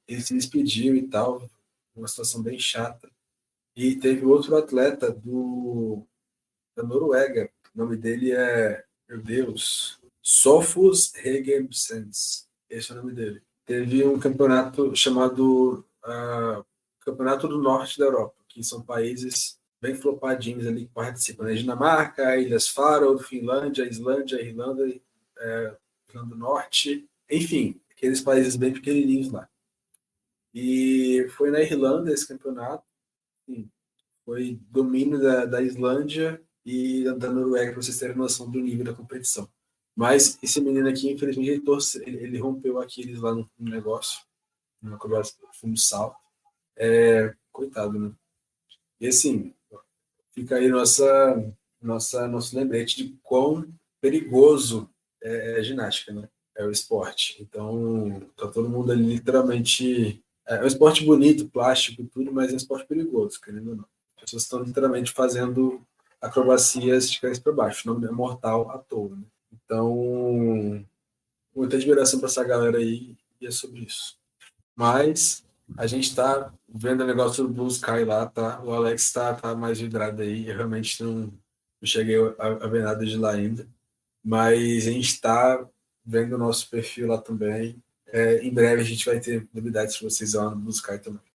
ele se despediu e tal, uma situação bem chata. E teve outro atleta da Noruega, o nome dele meu Deus, Sofus Hegemsens, esse é o nome dele. Teve um campeonato chamado Campeonato do Norte da Europa, que são países bem flopadinhos ali que participam, né? Dinamarca, Ilhas Faroe, Finlândia, Islândia, Irlanda do Norte, enfim, aqueles países bem pequenininhos lá. E foi na Irlanda esse campeonato, foi domínio da Islândia e da Noruega, para vocês terem noção do nível da competição. Mas esse menino aqui, infelizmente, ele rompeu Aquiles lá no negócio, numa conversa no salto. Coitado, né? E assim, fica aí nosso lembrete de quão perigoso é a ginástica, né? É o esporte. Então, tá todo mundo ali literalmente... É um esporte bonito, plástico e tudo, mas é um esporte perigoso, querendo ou não. As pessoas estão literalmente fazendo acrobacias de cabeça para baixo, não é mortal à toa, né? Então, muita admiração para essa galera aí, e é sobre isso. Mas a gente está vendo o negócio do Blue Sky lá, tá? O Alex tá mais vidrado aí, eu realmente não cheguei a ver nada de lá ainda, mas a gente está vendo o nosso perfil lá também. Em breve a gente vai ter novidades para vocês lá no Blue Sky também.